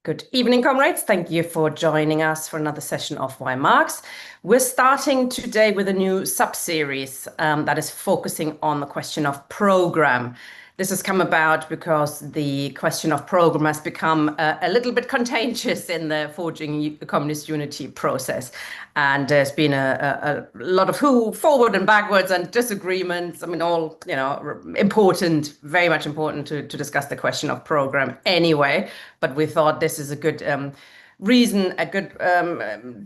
Good evening, comrades. Thank you for joining us for another session of Why Marx. We're starting today with a new sub-series that is focusing on the question of program. This has come about because the question of program has become a little bit contentious in the forging communist unity process. And there's been a lot of forward and backwards and disagreements. I mean, all, important, very much important to discuss the question of program anyway. But we thought this is a good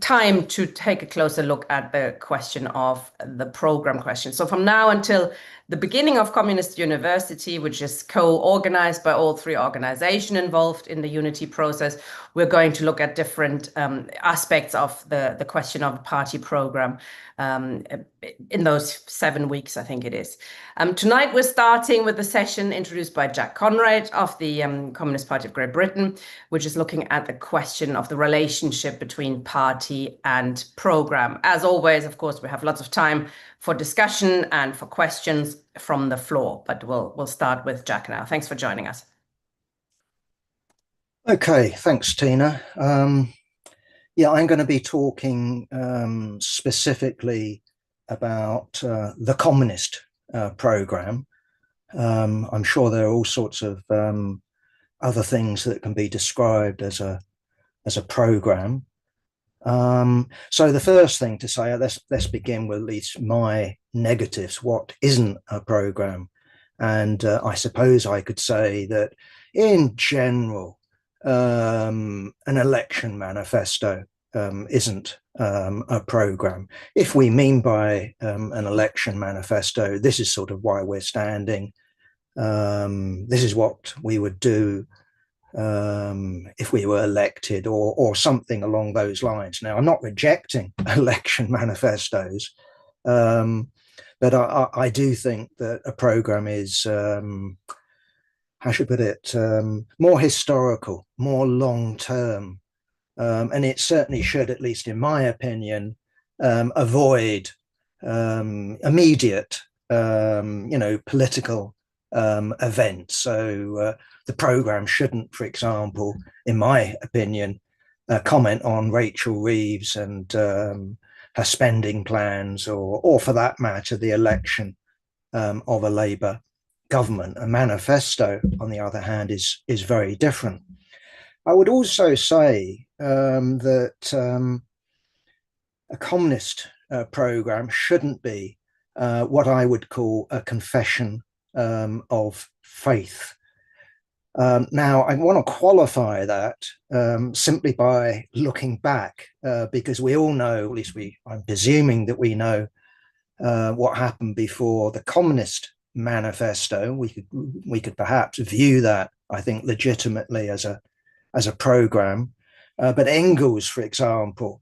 time to take a closer look at the question of the program question. So from now until the beginning of Communist University, which is co-organized by all three organizations involved in the unity process, we're going to look at different aspects of the question of a party program in those 7 weeks, I think it is. Tonight, we're starting with a session introduced by Jack Conrad of the Communist Party of Great Britain, which is looking at the question of the relationship between party and program. As always, of course, we have lots of time for discussion and for questions from the floor, but we'll start with Jack now. Thanks for joining us. Okay, thanks, Tina. Yeah, I'm going to be talking specifically about the communist program. I'm sure there are all sorts of other things that can be described as a program. So the first thing to say, let's begin with at least my negatives. What isn't a program? And I suppose I could say that in general, an election manifesto isn't a program. If we mean by an election manifesto, this is sort of why we're standing. This is what we would do if we were elected, or something along those lines. Now, I'm not rejecting election manifestos, but I do think that a program is, how should I put it, more historical, more long-term, and it certainly should, at least in my opinion, avoid immediate, political events. So the program shouldn't, for example, in my opinion, comment on Rachel Reeves and her spending plans, or for that matter, the election of a Labour government. A manifesto, on the other hand, is very different. I would also say that a communist program shouldn't be what I would call a confession of faith. Now, I want to qualify that simply by looking back, because we all know, at least I'm presuming that we know what happened before the Communist Manifesto. We could perhaps view that, I think, legitimately as a program. But Engels, for example,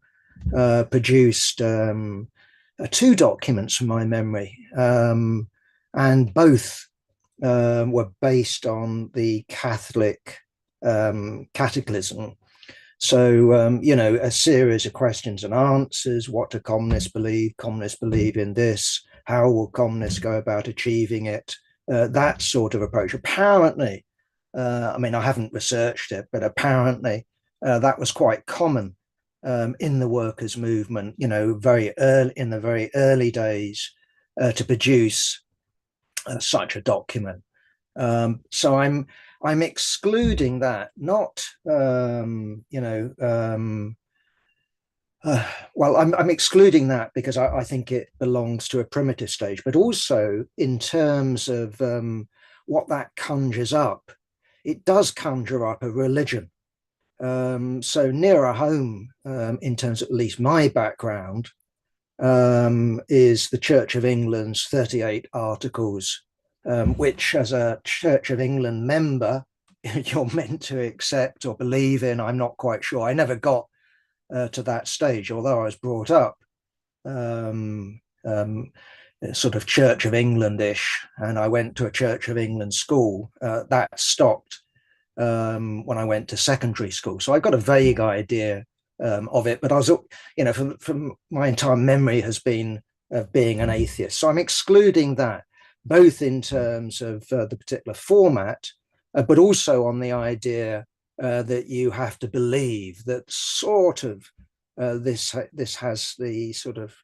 produced two documents from my memory, and both were based on the Catholic catechism. So, a series of questions and answers. What do communists believe? Communists believe in this. How will communists go about achieving it? That sort of approach. Apparently, I mean, I haven't researched it, but apparently that was quite common in the workers' movement, very early, in the very early days, to produce such a document. So I'm excluding that, not well, I'm excluding that because I think it belongs to a primitive stage, but also in terms of what that conjures up. It does conjure up a religion. So nearer home, in terms of at least my background, is the Church of England's 38 Articles, which, as a Church of England member, you're meant to accept or believe in. I'm not quite sure. I never got to that stage, although I was brought up sort of Church of England-ish, and I went to a Church of England school. That stopped when I went to secondary school. So I got a vague idea of it, but I was, from my entire memory has been of being an atheist. So I'm excluding that, both in terms of the particular format, but also on the idea that you have to believe that sort of this has the sort of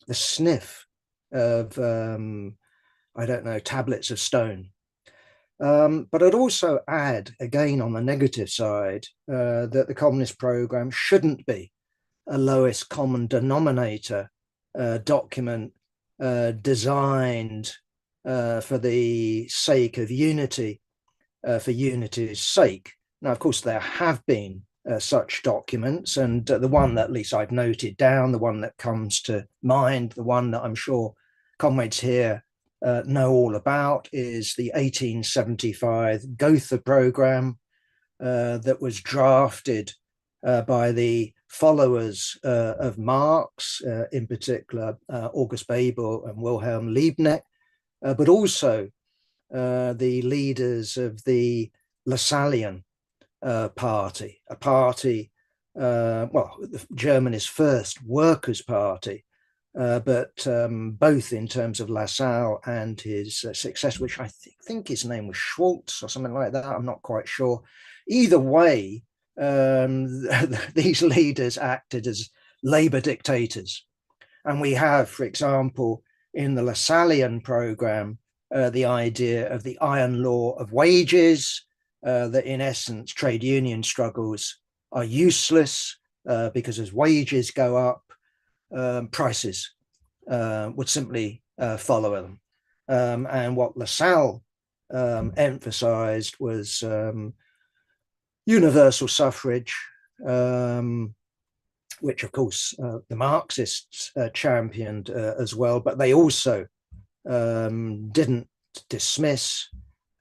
the sniff of I don't know, tablets of stone. But I'd also add, again on the negative side, that the communist program shouldn't be a lowest common denominator document designed for the sake of unity, for unity's sake. Now, of course, there have been such documents, and the one that at least I've noted down, the one that comes to mind, the one that I'm sure comrades here know all about, is the 1875 Gotha program that was drafted by the followers of Marx, in particular August Bebel and Wilhelm Liebknecht, but also the leaders of the Lassallean party, a party, well, Germany's first workers' party, but both in terms of Lassalle and his successor, which I think his name was Schwartz or something like that. I'm not quite sure. Either way, these leaders acted as labor dictators. And we have, for example, in the Lassallean program, the idea of the iron law of wages, that in essence, trade union struggles are useless because as wages go up, prices would simply follow them. And what Lassalle emphasized was universal suffrage, which of course the Marxists championed as well, but they also didn't dismiss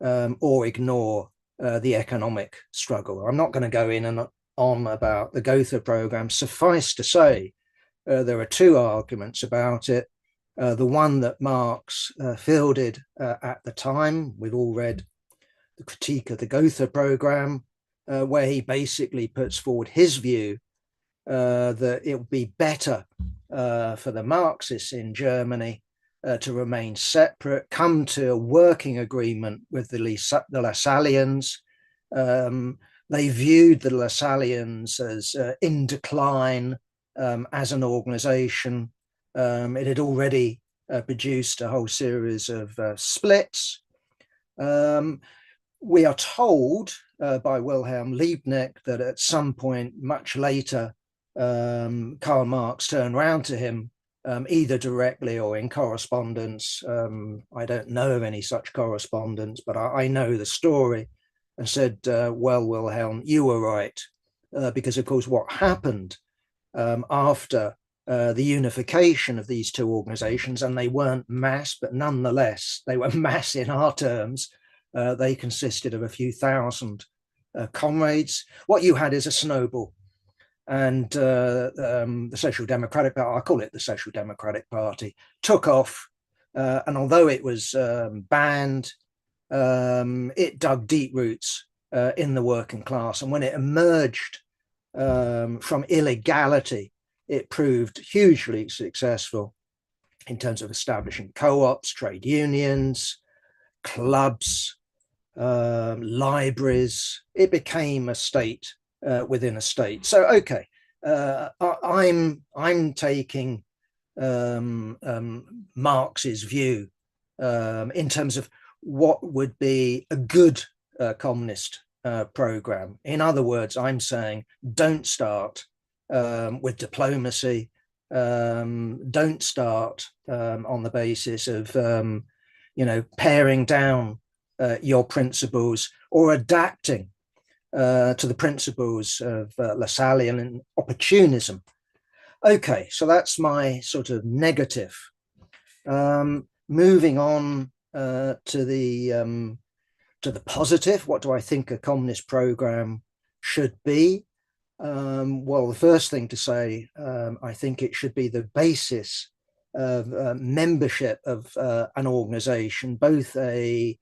or ignore the economic struggle. I'm not going to go in and on about the Gotha program. Suffice to say, there are two arguments about it. The one that Marx fielded at the time, we've all read the critique of the Gotha program, where he basically puts forward his view that it would be better for the Marxists in Germany to remain separate, come to a working agreement with the Lassalleans. They viewed the Lassalleans as in decline as an organization. It had already produced a whole series of splits. We are told by Wilhelm Liebknecht that at some point much later, Karl Marx turned round to him, either directly or in correspondence. I don't know of any such correspondence, but I know the story, and said, well, Wilhelm, you were right. Because, of course, what happened after the unification of these two organizations, and they weren't mass, but nonetheless, they were mass in our terms. They consisted of a few thousand comrades. What you had is a snowball. And the Social Democratic Party, I call it the Social Democratic Party, took off. And although it was banned, it dug deep roots in the working class. And when it emerged from illegality, it proved hugely successful in terms of establishing co-ops, trade unions, clubs, libraries. It became a state within a state. So, okay, I'm taking Marx's view in terms of what would be a good communist program. In other words, I'm saying don't start with diplomacy. Don't start on the basis of paring down your principles or adapting to the principles of Lassallean opportunism. Okay, so that's my sort of negative. Moving on to the positive, what do I think a communist program should be? Well, the first thing to say, I think it should be the basis of membership of an organization, both a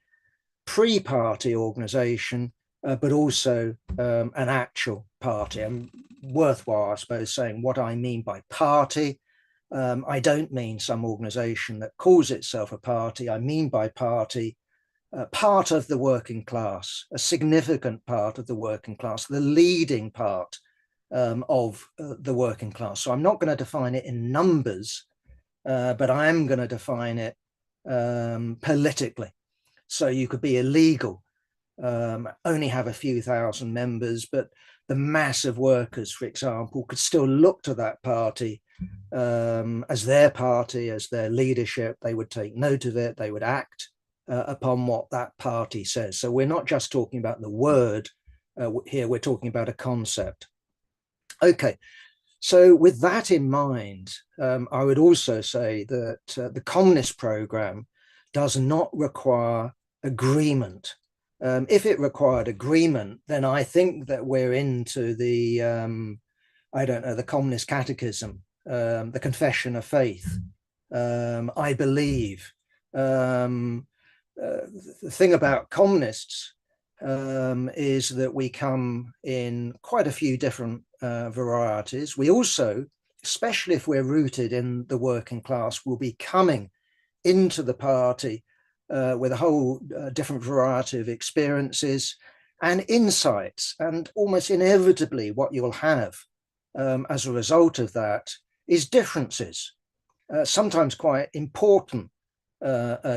pre-party organization, but also an actual party. And worthwhile, I suppose, saying what I mean by party. I don't mean some organization that calls itself a party. I mean by party part of the working class, a significant part of the working class, the leading part of the working class. So I'm not going to define it in numbers, but I am going to define it politically. So you could be illegal, only have a few thousand members, but the mass of workers, for example, could still look to that party as their leadership. They would take note of it, they would act upon what that party says. So we're not just talking about the word here, we're talking about a concept. Okay, so with that in mind, I would also say that the communist program does not require agreement. If it required agreement, then I think that we're into the, I don't know, the Communist Catechism, the Confession of Faith. I believe. The thing about communists is that we come in quite a few different varieties. We also, especially if we're rooted in the working class, will be coming into the party with a whole different variety of experiences and insights. And almost inevitably, what you'll have as a result of that is differences, sometimes quite important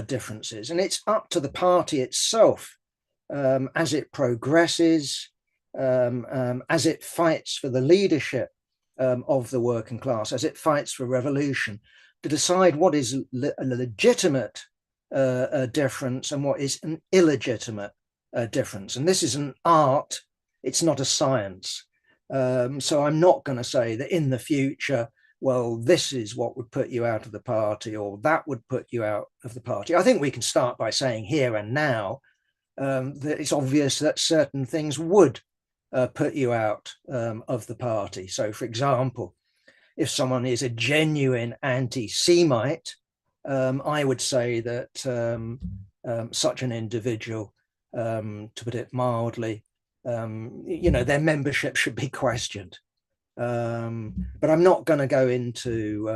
differences. And it's up to the party itself as it progresses, as it fights for the leadership of the working class, as it fights for revolution, to decide what is a legitimate difference and what is an illegitimate difference. And this is an art, it's not a science. So I'm not going to say that in the future, well, this is what would put you out of the party or that would put you out of the party. I think we can start by saying here and now that it's obvious that certain things would put you out of the party. So, for example, if someone is a genuine anti-Semite, I would say that such an individual, to put it mildly, their membership should be questioned. But I'm not going to go into,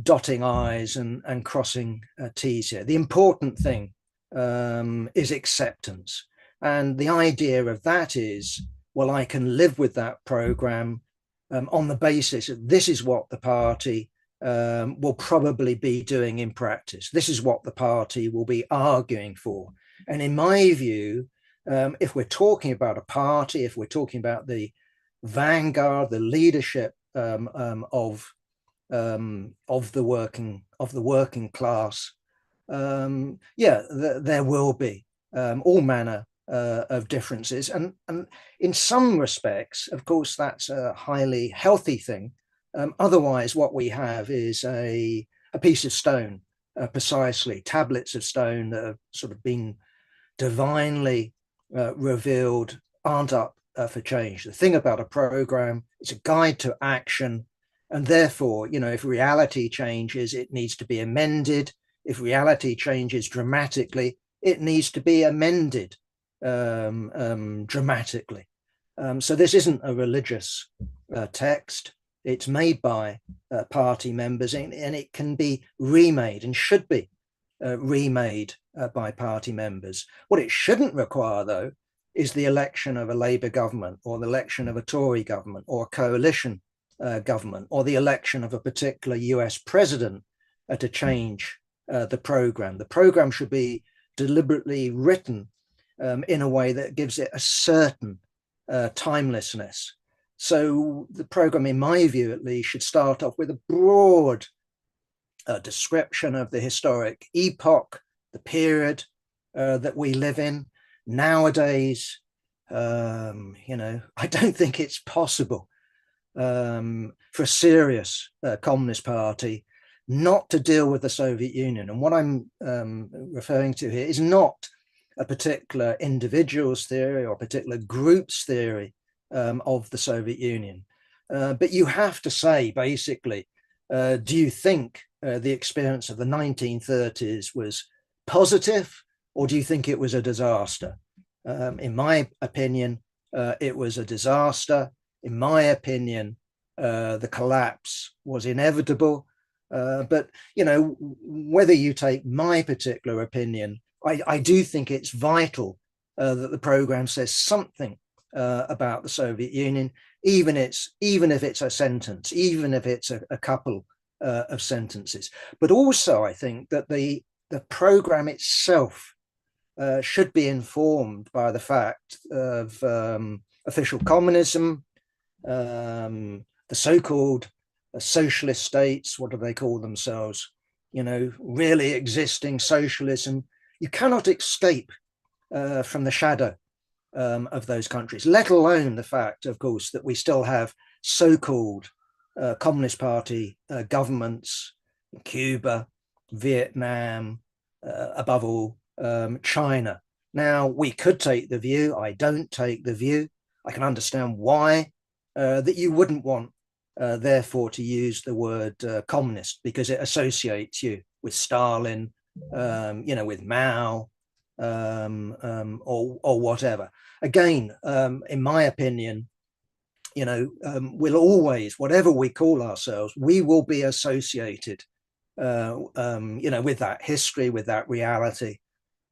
dotting I's and crossing T's here. The important thing is acceptance. And the idea of that is, well, I can live with that program on the basis that this is what the party will probably be doing in practice. This is what the party will be arguing for. And in my view, if we're talking about a party, if we're talking about the vanguard, the leadership of the working class, there will be all manner of differences, and in some respects, of course, that's a highly healthy thing. Otherwise, what we have is a piece of stone, precisely tablets of stone that have sort of been divinely revealed, aren't up for change. The thing about a program, it's a guide to action, and therefore, if reality changes, it needs to be amended. If reality changes dramatically, it needs to be amended dramatically. So this isn't a religious text. It's made by party members, and it can be remade and should be remade by party members. What it shouldn't require, though, is the election of a Labour government or the election of a Tory government or a coalition government or the election of a particular US president to change the program. The program should be deliberately written in a way that gives it a certain timelessness. So the program, in my view at least, should start off with a broad description of the historic epoch, the period that we live in. Nowadays, I don't think it's possible for a serious Communist Party not to deal with the Soviet Union. And what I'm referring to here is not a particular individual's theory or a particular group's theory of the Soviet Union. But you have to say, basically, do you think the experience of the 1930s was positive, or do you think it was a disaster? In my opinion, it was a disaster. In my opinion, the collapse was inevitable. But, whether you take my particular opinion, I do think it's vital that the program says something about the Soviet Union, even if it's a sentence, even if it's a couple of sentences. But also, I think that the program itself should be informed by the fact of official communism, the so-called socialist states. What do they call themselves? Really existing socialism. You cannot escape from the shadow of those countries, let alone the fact, of course, that we still have so-called Communist Party governments in Cuba, Vietnam, above all, China. Now, we could take the view, I don't take the view, I can understand why, that you wouldn't want, therefore, to use the word communist, because it associates you with Stalin, with Mao, or whatever. Again, in my opinion, we'll always, whatever we call ourselves, we will be associated, with that history, with that reality.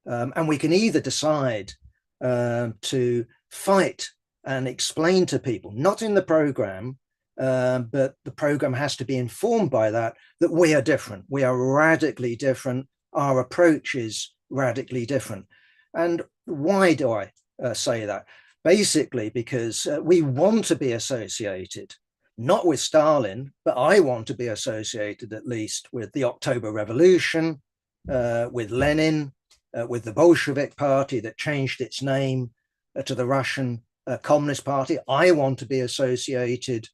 And we can either decide to fight and explain to people, not in the program, but the program has to be informed by that we are different. We are radically different. Our approach is radically different. And why do I say that? Basically, because we want to be associated, not with Stalin, but I want to be associated at least with the October Revolution, with Lenin, with the Bolshevik Party that changed its name to the Russian Communist Party. I want to be associated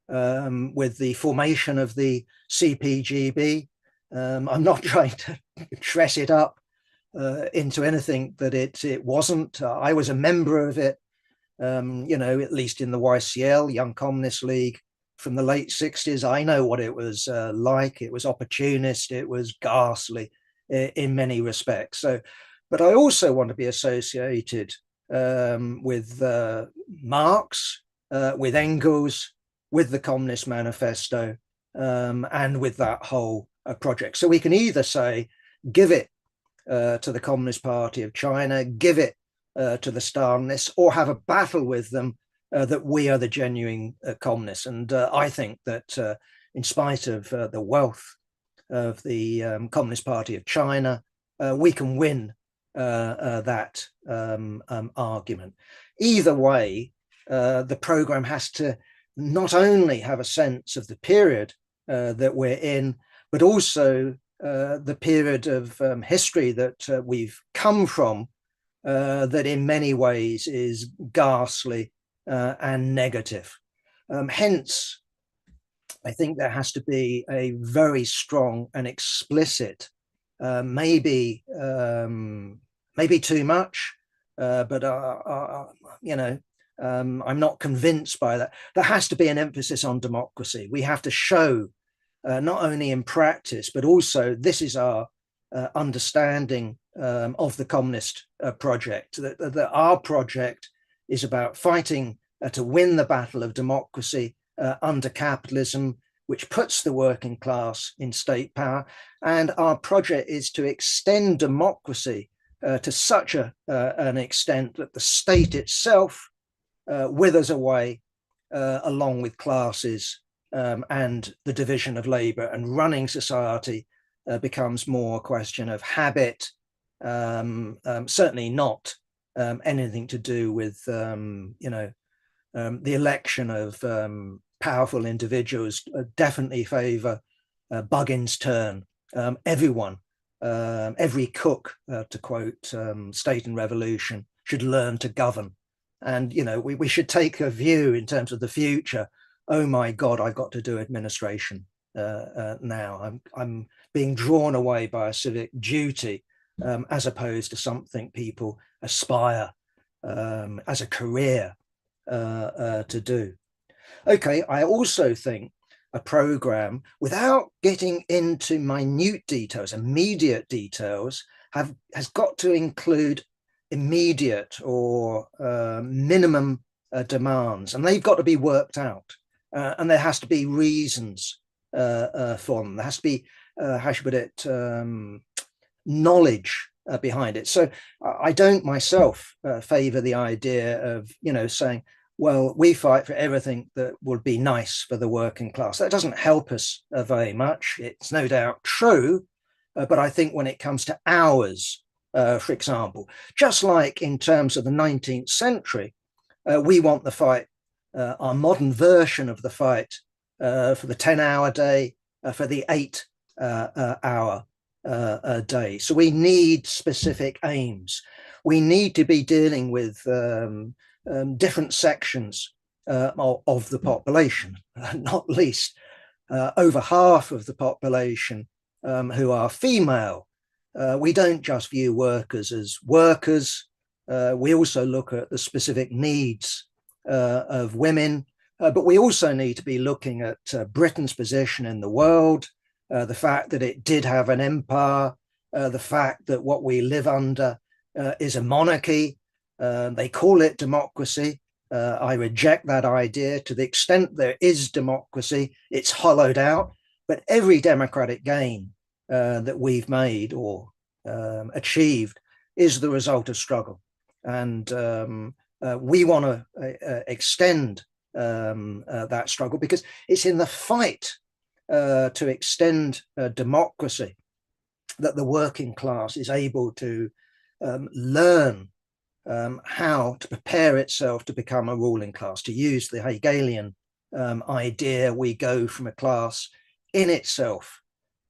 with the formation of the CPGB. I'm not trying to dress it up into anything that it wasn't. I was a member of it, at least in the YCL, Young Communist League, from the late 60s. I know what it was like. It was opportunist. It was ghastly in many respects. So, but I also want to be associated with Marx, with Engels, with the Communist Manifesto, and with that whole project. So we can either say, give it to the Communist Party of China, give it to the Stalinists, or have a battle with them that we are the genuine communists. And I think that in spite of the wealth of the Communist Party of China, we can win that argument. Either way, the program has to not only have a sense of the period that we're in, but also the period of history that we've come from, that in many ways is ghastly and negative. Hence, I think there has to be a very strong and explicit, maybe too much, but I'm not convinced by that. There has to be an emphasis on democracy. We have to show, not only in practice, but also this is our understanding of the communist project, that our project is about fighting to win the battle of democracy under capitalism, which puts the working class in state power. And our project is to extend democracy to such an extent that the state itself withers away along with classes and the division of labor, and running society becomes more a question of habit, certainly not anything to do with the election of powerful individuals. Definitely favor Buggin's turn. Everyone, every cook, to quote State and Revolution, should learn to govern. And we should take a view in terms of the future. Oh my God, I've got to do administration now. I'm being drawn away by a civic duty, as opposed to something people aspire as a career to do. Okay, I also think a program, without getting into minute details, immediate details, has got to include immediate or minimum demands, and they've got to be worked out, and there has to be reasons for them. There has to be, how should I put it, knowledge behind it. So I don't myself favor the idea of, saying, well, we fight for everything that would be nice for the working class. That doesn't help us very much. It's no doubt true, but I think when it comes to hours, for example, just like in terms of the 19th century, we want the fight, our modern version of the fight, for the 10-hour day, for the 8-hour day. So we need specific aims. We need to be dealing with different sections of the population, not least over half of the population who are female. We don't just view workers as workers. We also look at the specific needs of women, but we also need to be looking at Britain's position in the world, the fact that it did have an empire, the fact that what we live under is a monarchy. They call it democracy. I reject that idea. To the extent there is democracy, it's hollowed out. But every democratic gain that we've made or achieved is the result of struggle. And we want to extend that struggle, because it's in the fight to extend democracy that the working class is able to learn how to prepare itself to become a ruling class. To use the Hegelian idea, we go from a class in itself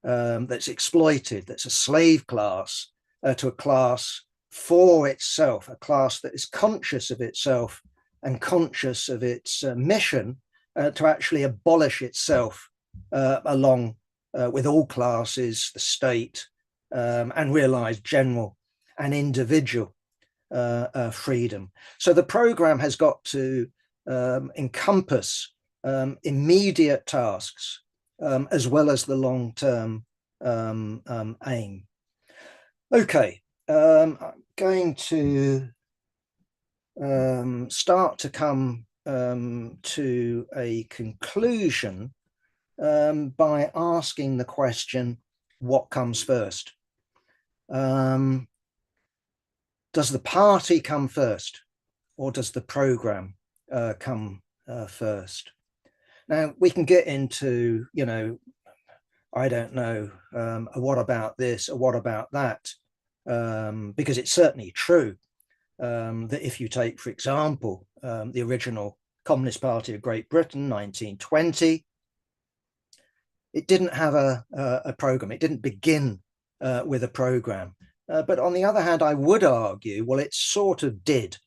that's exploited, that's a slave class, to a class for itself, a class that is conscious of itself and conscious of its mission to actually abolish itself along with all classes, the state, and realize general and individual freedom. So the program has got to encompass immediate tasks as well as the long-term aim. Okay, I'm going to start to come to a conclusion by asking the question, what comes first? Does the party come first, or does the program come first? Now, we can get into, I don't know, what about this, or what about that? Because it's certainly true that if you take, for example, the original Communist Party of Great Britain, 1920, it didn't have a program. It didn't begin with a program. But on the other hand, I would argue, well, it sort of did.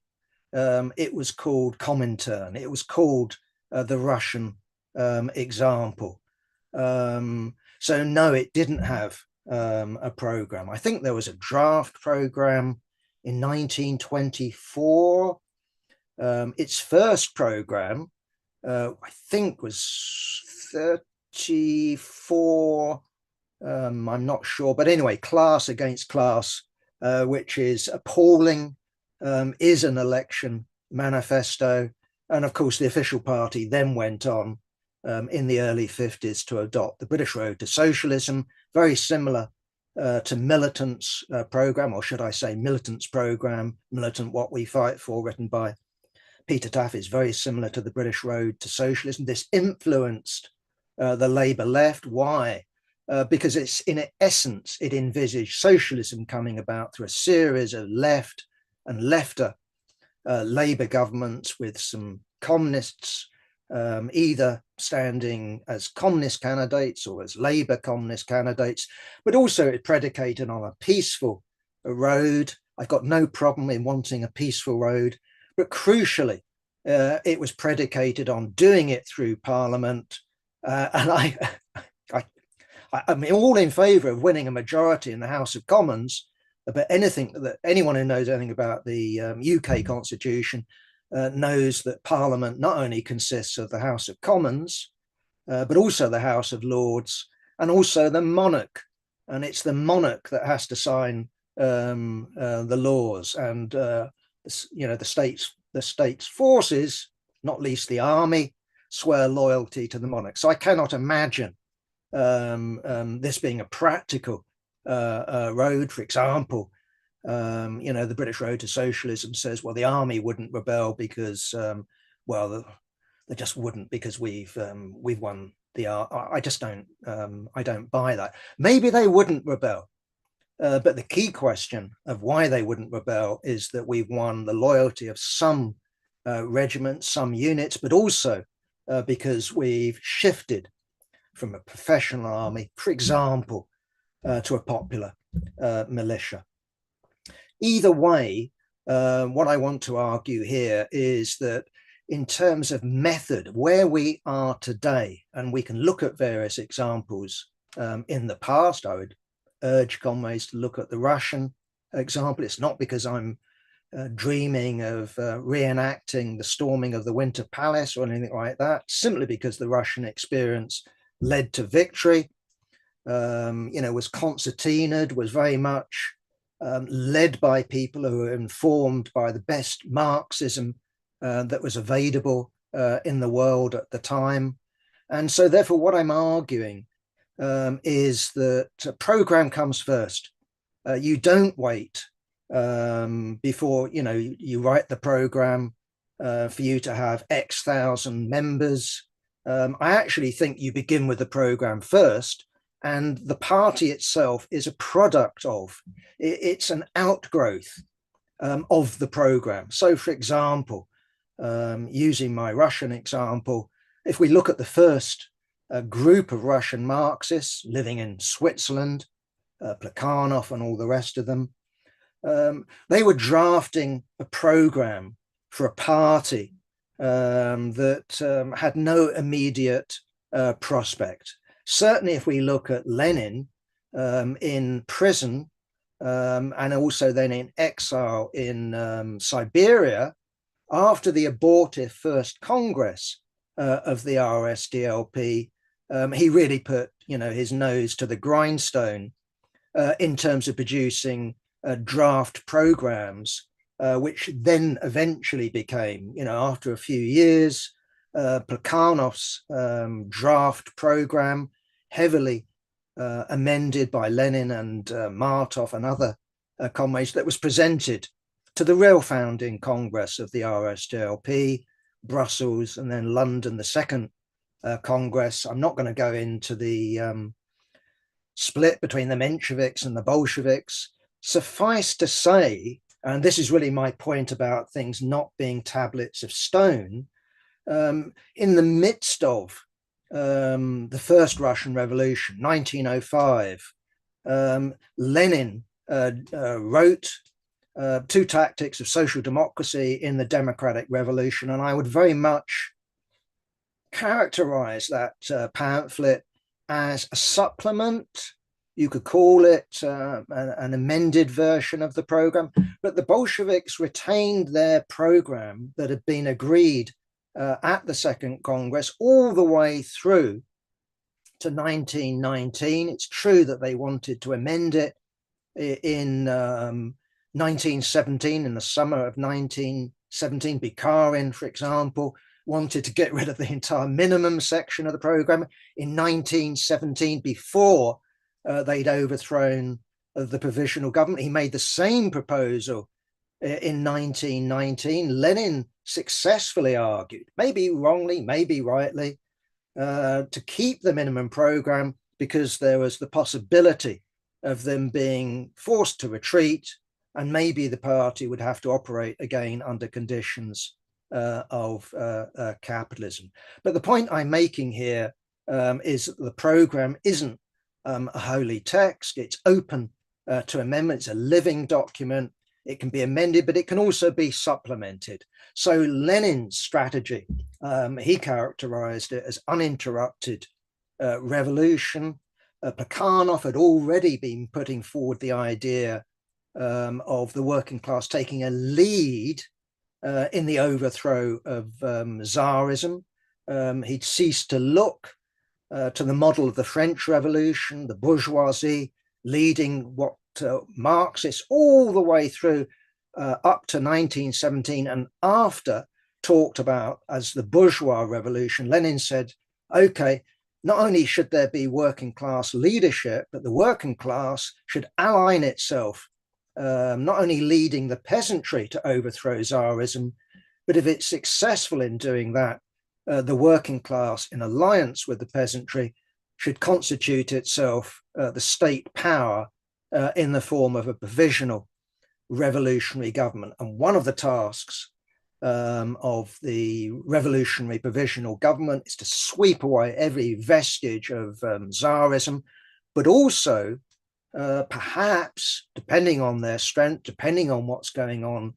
It was called Comintern. It was called the Russian example. So no, it didn't have a program. I think there was a draft program in 1924. Its first program, I think, was 34. I'm not sure, but anyway, Class Against Class, which is appalling, is an election manifesto. And of course, the official party then went on in the early 50s to adopt the British Road to Socialism, very similar to Militant's program, or should I say Militant's program, Militant What We Fight For, written by Peter Taff, is very similar to the British Road to Socialism. This influenced the Labour left. Why? Because it's, in essence, it envisaged socialism coming about through a series of left and lefter Labour governments with some communists either standing as communist candidates or as Labour communist candidates, but also it predicated on a peaceful road. I've got no problem in wanting a peaceful road, but crucially, it was predicated on doing it through Parliament. And I'm all in favour of winning a majority in the House of Commons, but anything that anyone who knows anything about the UK Constitution knows that Parliament not only consists of the House of Commons, but also the House of Lords and also the monarch. And it's the monarch that has to sign the laws, and the state's forces, not least the army, swear loyalty to the monarch. So I cannot imagine this being a practical road, for example. The British Road to Socialism says, well, the army wouldn't rebel because, they just wouldn't, because we've won the. I just don't. I don't buy that. Maybe they wouldn't rebel, but the key question of why they wouldn't rebel is that we've won the loyalty of some regiments, some units, but also because we've shifted from a professional army, for example, to a popular militia. Either way, what I want to argue here is that in terms of method, where we are today, and we can look at various examples in the past, I would urge comrades to look at the Russian example. It's not because I'm dreaming of reenacting the storming of the Winter Palace or anything like that, simply because the Russian experience led to victory, was concertinaed, was very much led by people who were informed by the best Marxism that was available in the world at the time. And so therefore what I'm arguing is that a program comes first. You don't wait before you write the program for you to have X thousand members. I actually think you begin with the program first, and the party itself is a product of, it's an outgrowth of the program. So for example, using my Russian example, if we look at the first group of Russian Marxists living in Switzerland, Plekhanov and all the rest of them, they were drafting a program for a party that had no immediate prospect. Certainly if we look at Lenin in prison and also then in exile in Siberia, after the abortive first Congress of the RSDLP, he really put his nose to the grindstone in terms of producing draft programs, which then eventually became, after a few years, Plekhanov's draft program, heavily amended by Lenin and Martov and other comrades, that was presented to the real founding Congress of the RSDLP, Brussels, and then London, the second Congress. I'm not going to go into the split between the Mensheviks and the Bolsheviks. Suffice to say, and this is really my point about things not being tablets of stone, in the midst of the first Russian Revolution, 1905, Lenin wrote Two Tactics of Social Democracy in the Democratic Revolution, and I would very much characterize that pamphlet as a supplement. You could call it an amended version of the program, but the Bolsheviks retained their program that had been agreed at the Second Congress all the way through to 1919. It's true that they wanted to amend it in 1917, in the summer of 1917. Bukharin, for example, wanted to get rid of the entire minimum section of the program in 1917, before they'd overthrown the provisional government. He made the same proposal in 1919. Lenin successfully argued, maybe wrongly, maybe rightly, to keep the minimum program because there was the possibility of them being forced to retreat, and maybe the party would have to operate again under conditions of capitalism. But the point I'm making here is that the program isn't a holy text. It's open to amendment. It's a living document. It can be amended, but it can also be supplemented. So Lenin's strategy, he characterized it as uninterrupted revolution. Plekhanov had already been putting forward the idea of the working class taking a lead in the overthrow of Tsarism. He'd ceased to look to the model of the French Revolution, the bourgeoisie leading what Marxists all the way through up to 1917 and after talked about as the bourgeois revolution. Lenin said, okay, not only should there be working class leadership, but the working class should align itself, not only leading the peasantry to overthrow Tsarism, but if it's successful in doing that, the working class, in alliance with the peasantry, should constitute itself the state power in the form of a provisional revolutionary government. And one of the tasks of the revolutionary provisional government is to sweep away every vestige of Tsarism, but also perhaps, depending on their strength, depending on what's going on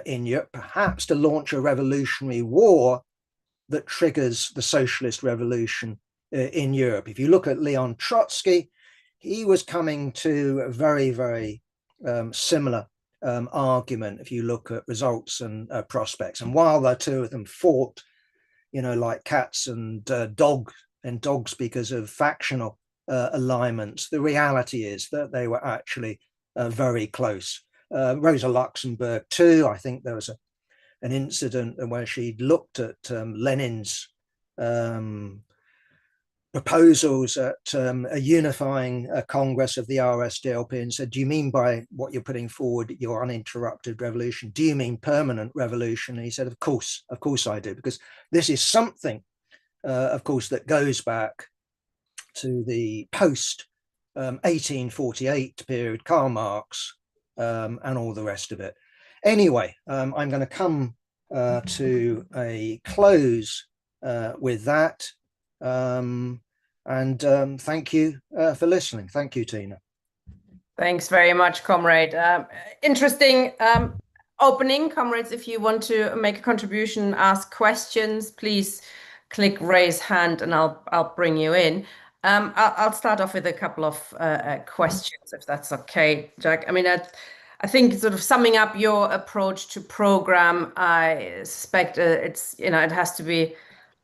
in Europe, perhaps to launch a revolutionary war that triggers the socialist revolution in Europe. If you look at Leon Trotsky, he was coming to a very, very similar argument if you look at results and prospects. And while the two of them fought, like cats and dogs because of factional alignments, the reality is that they were actually very close. Rosa Luxemburg too, I think there was an incident where she looked at Lenin's proposals at a unifying Congress of the RSDLP and said, do you mean by what you're putting forward your uninterrupted revolution? Do you mean permanent revolution? And he said, of course I do, because this is something, of course, that goes back to the post 1848 period, Karl Marx and all the rest of it. Anyway, I'm going to come to a close with that. Thank you for listening. Thank you, Tina. Thanks very much, comrade. Interesting opening, comrades. If you want to make a contribution, ask questions, please click raise hand and I'll bring you in. I'll start off with a couple of questions, if that's okay, Jack. I mean, I think sort of summing up your approach to program, I suspect it's, it has to be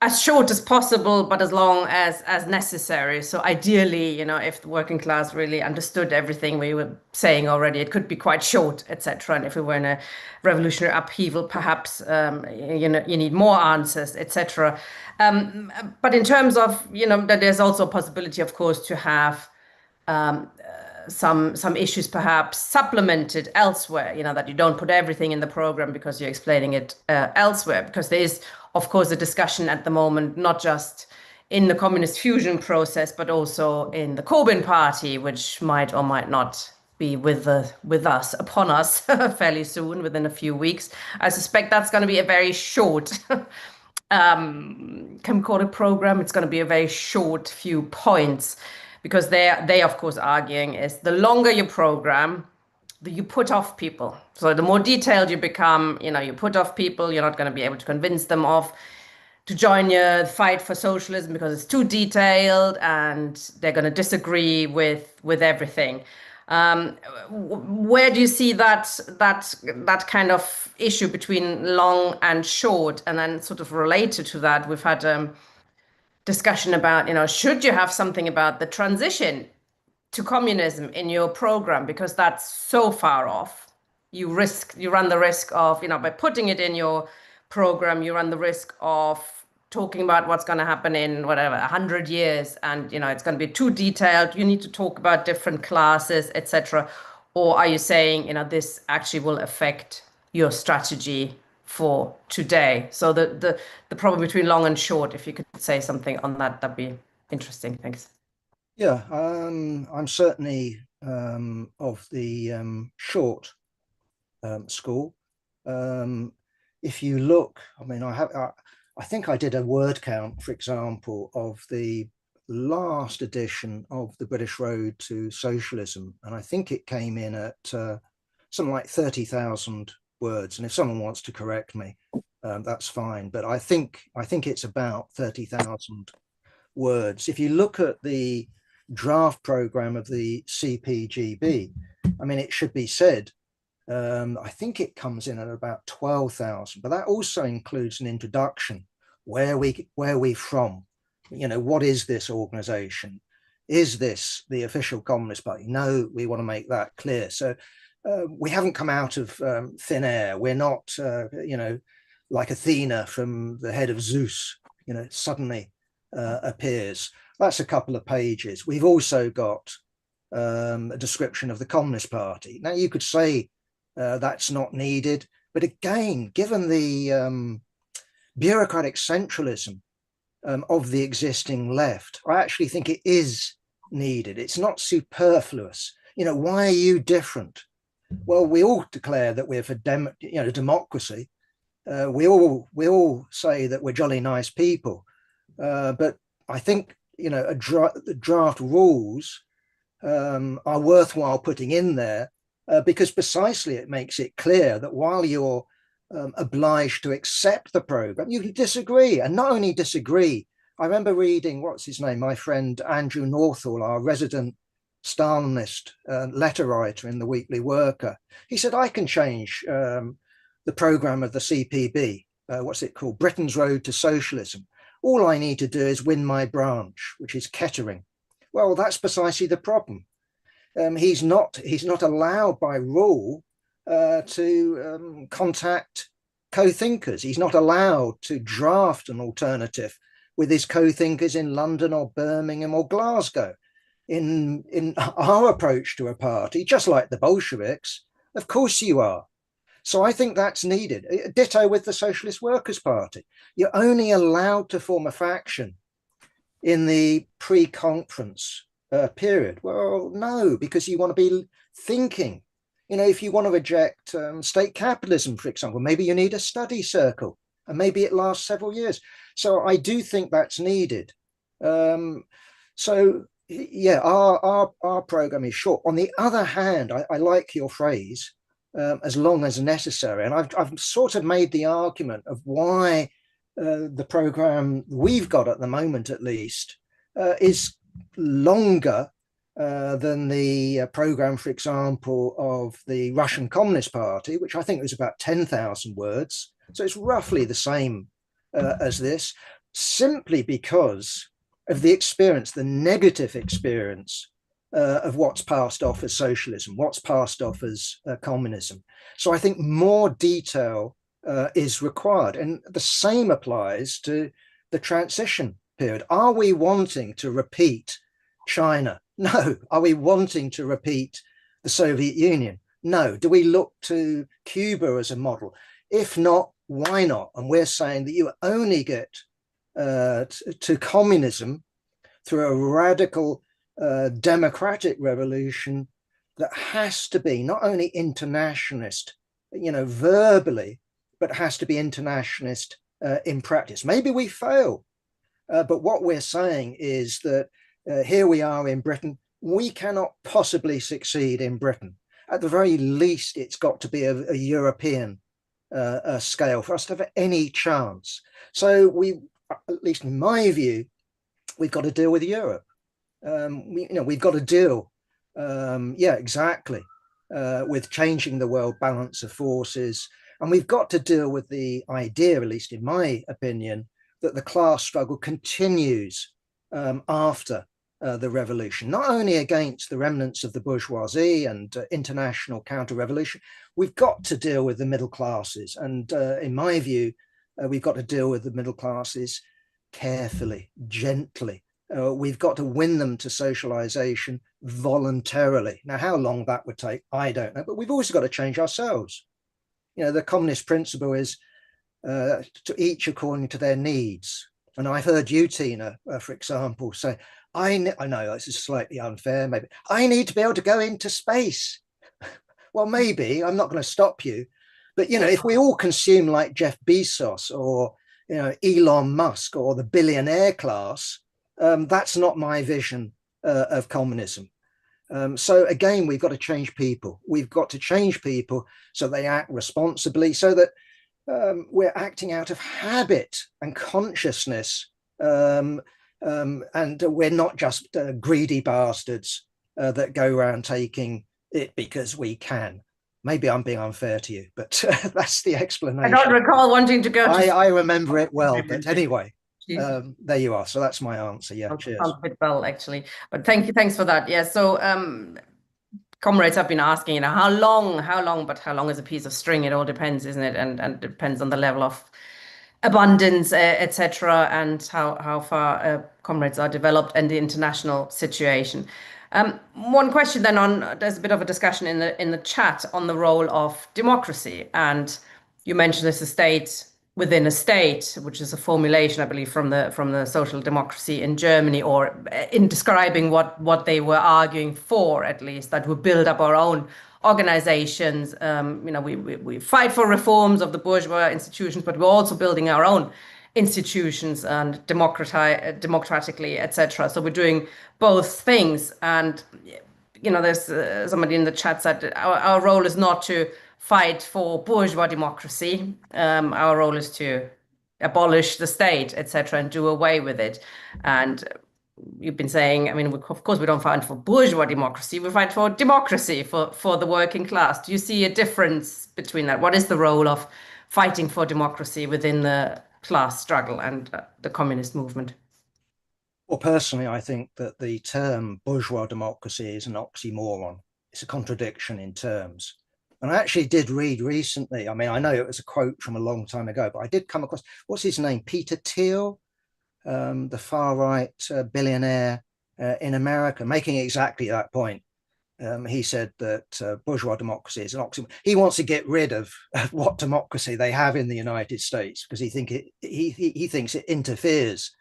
as short as possible, but as long as necessary. So ideally, if the working class really understood everything we were saying already, it could be quite short, etc. And if we were in a revolutionary upheaval, perhaps you need more answers, etc. But in terms of that, there's also a possibility, of course, to have some issues perhaps supplemented elsewhere, that you don't put everything in the program because you're explaining it elsewhere, because there is, of course, a discussion at the moment, not just in the communist fusion process, but also in the Corbyn party, which might or might not be with us, upon us fairly soon, within a few weeks. I suspect that's going to be a very short can we call it program? It's going to be a very short few points, because they of course arguing is the longer your program, you put off people. So the more detailed you become, you put off people. You're not going to be able to convince them to join your fight for socialism because it's too detailed, and they're going to disagree with everything. Where do you see that kind of issue between long and short? And then sort of related to that, we've had discussion about, should you have something about the transition to communism in your program, because that's so far off. You run the risk of, by putting it in your program, you run the risk of talking about what's going to happen in whatever 100 years, and it's going to be too detailed. You need to talk about different classes, etc. Or are you saying, this actually will affect your strategy for today? So the problem between long and short, if you could say something on that, that'd be interesting. Thanks. Yeah, I'm certainly of the short school. If you look, I mean, I think I did a word count, for example, of the last edition of the British Road to Socialism, and I think it came in at something like 30,000 words. And if someone wants to correct me, that's fine. But I think it's about 30,000 words. If you look at the draft program of the CPGB, I mean, it should be said, I think it comes in at about 12,000, but that also includes an introduction. Where we from? What is this organization? Is this the official Communist Party? No, we want to make that clear. So we haven't come out of thin air. We're not, like Athena from the head of Zeus, suddenly appears. That's a couple of pages. We've also got a description of the Communist Party. Now, you could say that's not needed, but again, given the bureaucratic centralism of the existing left, I actually think it is needed. It's not superfluous. Why are you different? Well, we all declare that we're for democracy. We all say that we're jolly nice people, but I think the draft rules are worthwhile putting in there because precisely it makes it clear that while you're obliged to accept the program, you can disagree, and not only disagree. I remember reading, what's his name, my friend Andrew Northall, our resident Stalinist letter writer in the Weekly Worker. He said, I can change the program of the CPB, what's it called, Britain's Road to Socialism. All I need to do is win my branch, which is Kettering. Well, that's precisely the problem. He's not allowed by rule to contact co-thinkers. He's not allowed to draft an alternative with his co-thinkers in London or Birmingham or Glasgow. In our approach to a party, just like the Bolsheviks, of course you are. So I think that's needed. Ditto with the Socialist Workers' Party. You're only allowed to form a faction in the pre-conference period. Well, no, because you want to be thinking. If you want to reject state capitalism, for example, maybe you need a study circle, and maybe it lasts several years. So I do think that's needed. So yeah, our program is short. On the other hand, I like your phrase, as long as necessary, and I've sort of made the argument of why the program we've got at the moment, at least, is longer than the program, for example, of the Russian Communist Party, which I think was about 10,000 words. So it's roughly the same as this, simply because of the experience, the negative experience of what's passed off as socialism, what's passed off as communism. So I think more detail is required. And the same applies to the transition period. Are we wanting to repeat China? No. Are we wanting to repeat the Soviet Union? No. Do we look to Cuba as a model? If not, why not? And we're saying that you only get to communism through a radical democratic revolution that has to be not only internationalist, verbally, but has to be internationalist in practice. Maybe we fail, but what we're saying is that here we are in Britain. We cannot possibly succeed in Britain. At the very least, it's got to be a European scale for us to have any chance. So we, at least in my view, we've got to deal with Europe. We've got to deal, exactly, with changing the world balance of forces. And we've got to deal with the idea, at least in my opinion, that the class struggle continues after the revolution, not only against the remnants of the bourgeoisie and international counter-revolution. We've got to deal with the middle classes. And in my view, we've got to deal with the middle classes carefully, gently. We've got to win them to socialization voluntarily. Now, how long that would take, I don't know, but we've also got to change ourselves. The communist principle is to each according to their needs. And I've heard you, Tina, for example, say, I know this is slightly unfair, maybe, I need to be able to go into space. Well, maybe, I'm not going to stop you. But, if we all consume like Jeff Bezos or, Elon Musk or the billionaire class, that's not my vision of communism. So again, we've got to change people. We've got to change people so they act responsibly, so that we're acting out of habit and consciousness, and we're not just greedy bastards that go around taking it because we can. Maybe I'm being unfair to you, but that's the explanation. I don't recall wanting to go to... I remember it well, but anyway. There you are. So that's my answer. Yeah, cheers. Sounds a bit well, actually. But thanks for that. Yeah. So comrades have been asking, how long is a piece of string? It all depends, isn't it? And depends on the level of abundance, etc., and how far a comrades are developed and the international situation. One question then on, there's a bit of a discussion in the chat on the role of democracy. And you mentioned this a state within a state, which is a formulation, I believe, from the social democracy in Germany, or in describing what they were arguing for, at least, that we build up our own organizations. We fight for reforms of the bourgeois institutions, but we're also building our own institutions and democratically, etc. So we're doing both things. And there's somebody in the chat said our role is not to fight for bourgeois democracy. Our role is to abolish the state, etc., and do away with it. And you've been saying, I mean, of course, we don't fight for bourgeois democracy. We fight for democracy, for the working class. Do you see a difference between that? What is the role of fighting for democracy within the class struggle and the communist movement? Well, personally, I think that the term bourgeois democracy is an oxymoron. It's a contradiction in terms. And I actually did read recently, I mean, I know it was a quote from a long time ago, but I did come across, what's his name? Peter Thiel, the far-right billionaire in America, making exactly that point. He said that bourgeois democracy is an oxymoron. He wants to get rid of what democracy they have in the United States because he thinks it interferes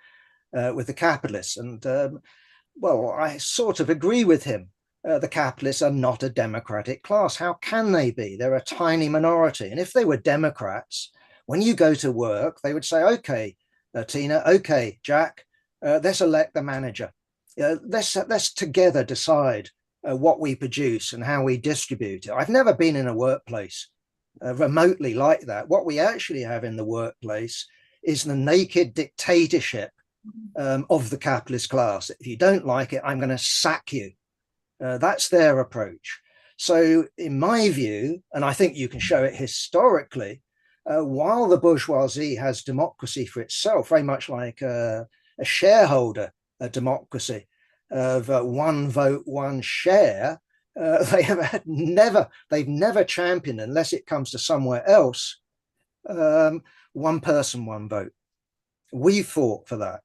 with the capitalists. And well, I sort of agree with him. The capitalists are not a democratic class. How can they be? They're a tiny minority. And if they were Democrats, when you go to work, they would say, okay, Tina, okay, Jack, let's elect the manager. Let's together decide what we produce and how we distribute it. I've never been in a workplace remotely like that. What we actually have in the workplace is the naked dictatorship of the capitalist class. If you don't like it, I'm going to sack you. That's their approach. So in my view, and I think you can show it historically, while the bourgeoisie has democracy for itself, very much like a shareholder democracy of one vote, one share, they've never championed, unless it comes to somewhere else, one person, one vote. We fought for that.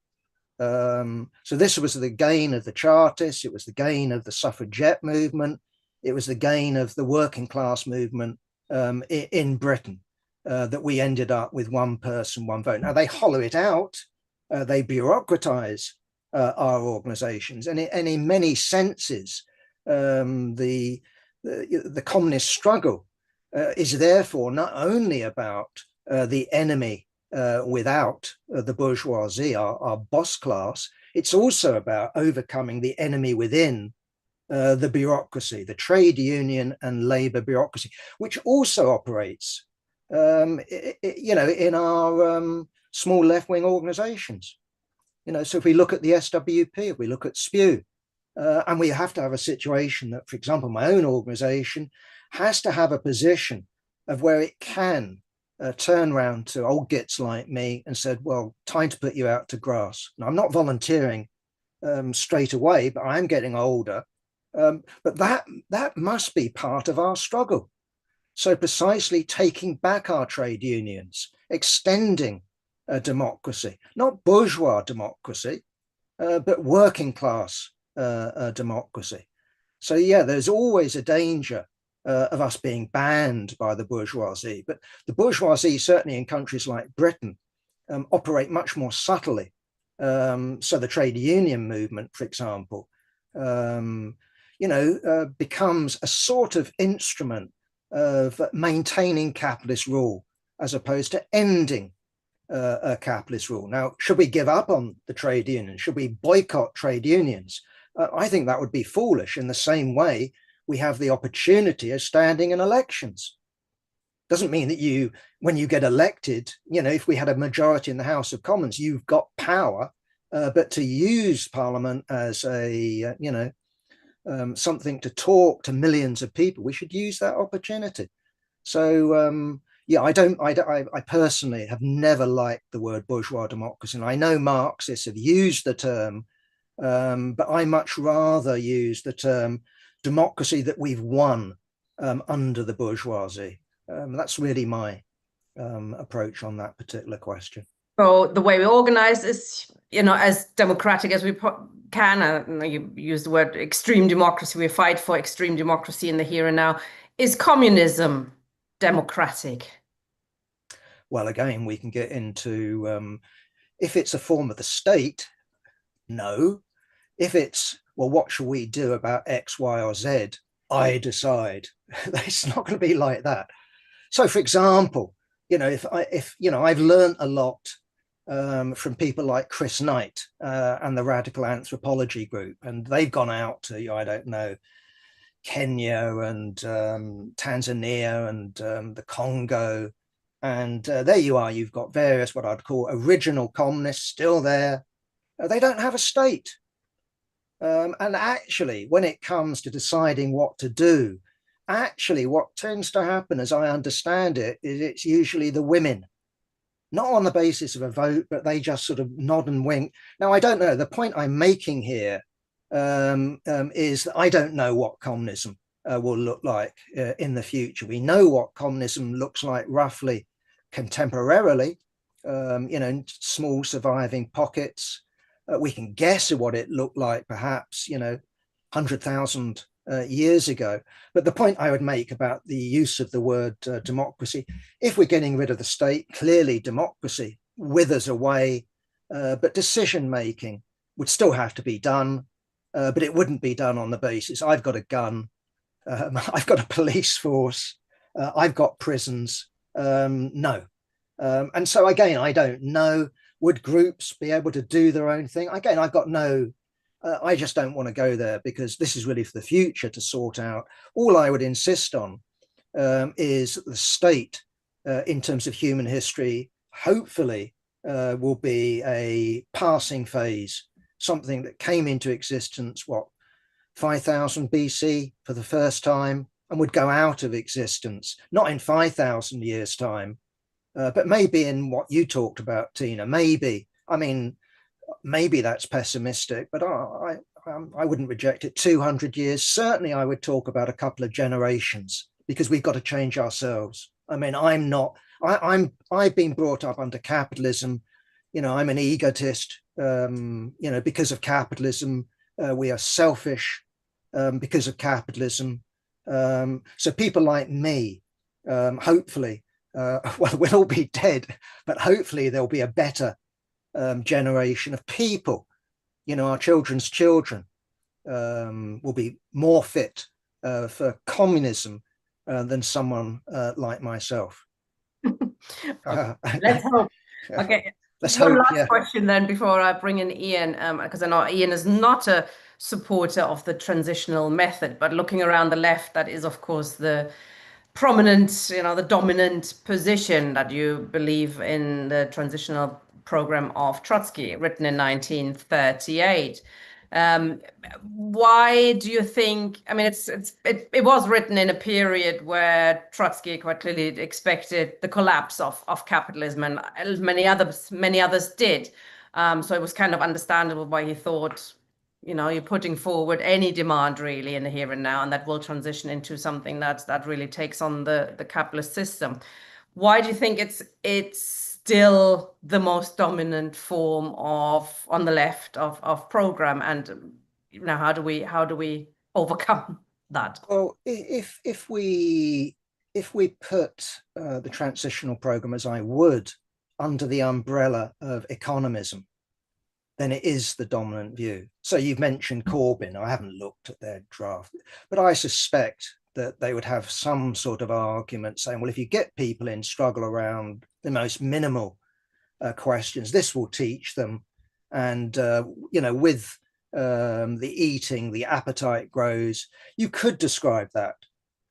So this was the gain of the Chartists. It was the gain of the suffragette movement. It was the gain of the working class movement in Britain that we ended up with one person, one vote. Now they hollow it out. They bureaucratize our organizations. And in many senses, the communist struggle is therefore not only about the enemy without the bourgeoisie, our boss class, it's also about overcoming the enemy within the bureaucracy, the trade union and labor bureaucracy, which also operates, in our small left-wing organizations. So if we look at the SWP, if we look at SPEW, and we have to have a situation that, for example, my own organization has to have a position of where it can turn around to old gits like me and said, well, time to put you out to grass. Now, I'm not volunteering straight away, but I'm getting older. But that must be part of our struggle. So precisely taking back our trade unions, extending democracy, not bourgeois democracy, but working class democracy. So yeah, there's always a danger of us being banned by the bourgeoisie, but the bourgeoisie, certainly in countries like Britain, operate much more subtly. So the trade union movement, for example, becomes a sort of instrument of maintaining capitalist rule as opposed to ending a capitalist rule. Now, should we give up on the trade union? Should we boycott trade unions? I think that would be foolish. In the same way, we have the opportunity of standing in elections. Doesn't mean that when you get elected, if we had a majority in the House of Commons, you've got power, but to use Parliament as a, something to talk to millions of people, we should use that opportunity. So, I personally have never liked the word bourgeois democracy. And I know Marxists have used the term, but I much rather use the term democracy that we've won under the bourgeoisie. That's really my approach on that particular question. So the way we organize is, as democratic as we can. You use the word extreme democracy. We fight for extreme democracy in the here and now. Is communism democratic? Well, again, we can get into if it's a form of the state, no. If it's, well, what shall we do about X, Y, or Z? I decide. It's not going to be like that. So, for example, I've learned a lot from people like Chris Knight and the Radical Anthropology Group, and they've gone out to, I don't know, Kenya and Tanzania and the Congo. And there you are, you've got various what I'd call original communists still there. They don't have a state. And actually, when it comes to deciding what to do, actually, what tends to happen, as I understand it, is it's usually the women, not on the basis of a vote, but they just sort of nod and wink. Now, I don't know. The point I'm making here is that I don't know what communism will look like in the future. We know what communism looks like roughly contemporarily, small surviving pockets. We can guess what it looked like perhaps, 100,000 years ago. But the point I would make about the use of the word democracy, if we're getting rid of the state, clearly democracy withers away, but decision making would still have to be done, but it wouldn't be done on the basis I've got a gun, I've got a police force, I've got prisons. No. And so again, I don't know. Would groups be able to do their own thing? Again, I've got no, I just don't want to go there because this is really for the future to sort out. All I would insist on is the state, in terms of human history, hopefully will be a passing phase, something that came into existence, 5,000 BC for the first time, and would go out of existence, not in 5,000 years' time, but maybe in what you talked about, Tina. Maybe that's pessimistic, but I wouldn't reject it. 200 years, certainly I would talk about a couple of generations because we've got to change ourselves. I mean, I've been brought up under capitalism. I'm an egotist. Because of capitalism, we are selfish because of capitalism. So people like me, hopefully, we'll all be dead, but hopefully there'll be a better generation of people. Our children's children will be more fit for communism than someone like myself. Let's hope. Okay. Let's One hope. last question then before I bring in Ian, because I know Ian is not a supporter of the transitional method, but looking around the left, that is, of course, the prominent, the dominant position that you believe in the transitional program of Trotsky, written in 1938. Why do you think? I mean, it was written in a period where Trotsky quite clearly expected the collapse of capitalism, and many others did. So it was kind of understandable why he thought, you're putting forward any demand really in the here and now, and that will transition into something that really takes on the capitalist system. Why do you think it's still the most dominant form of on the left of program, and how do we overcome that? Well, if we put the transitional program, as I would, under the umbrella of economism, then it is the dominant view. So you've mentioned Corbyn. I haven't looked at their draft, but I suspect that they would have some sort of argument saying, well, if you get people in struggle around the most minimal questions, this will teach them. And, with the eating, the appetite grows. You could describe that,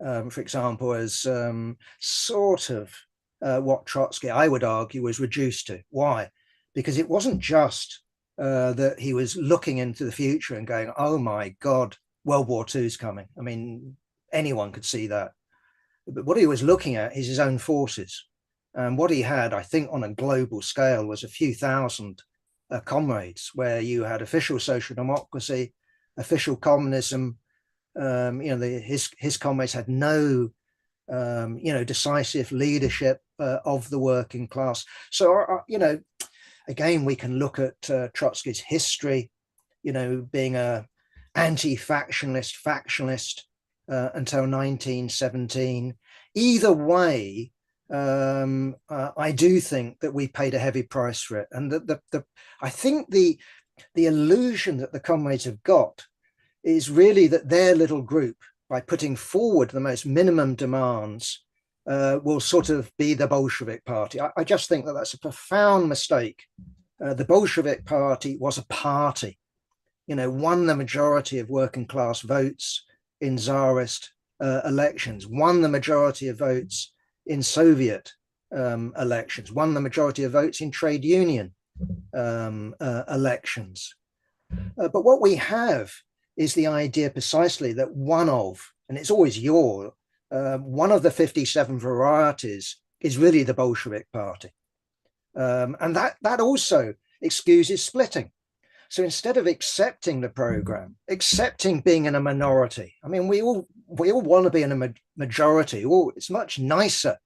for example, as sort of what Trotsky, I would argue, was reduced to. Why? Because it wasn't just that he was looking into the future and going, oh my God, World War II is coming. I mean, anyone could see that. But what he was looking at is his own forces. And what he had, I think, on a global scale was a few thousand comrades, where you had official social democracy, official communism. His comrades had no, decisive leadership of the working class. So, again, we can look at Trotsky's history, being a anti-factionalist, factionalist until 1917. Either way, I do think that we paid a heavy price for it. And I think the illusion that the comrades have got is really that their little group, by putting forward the most minimum demands, will sort of be the Bolshevik party. I just think that that's a profound mistake. The Bolshevik party was a party, won the majority of working class votes in Tsarist elections, won the majority of votes in Soviet elections, won the majority of votes in trade union elections. But what we have is the idea precisely that and it's always one of the 57 varieties is really the Bolshevik party. And that also excuses splitting. So instead of accepting the program, accepting being in a minority, I mean, we all want to be in a majority. It's much nicer,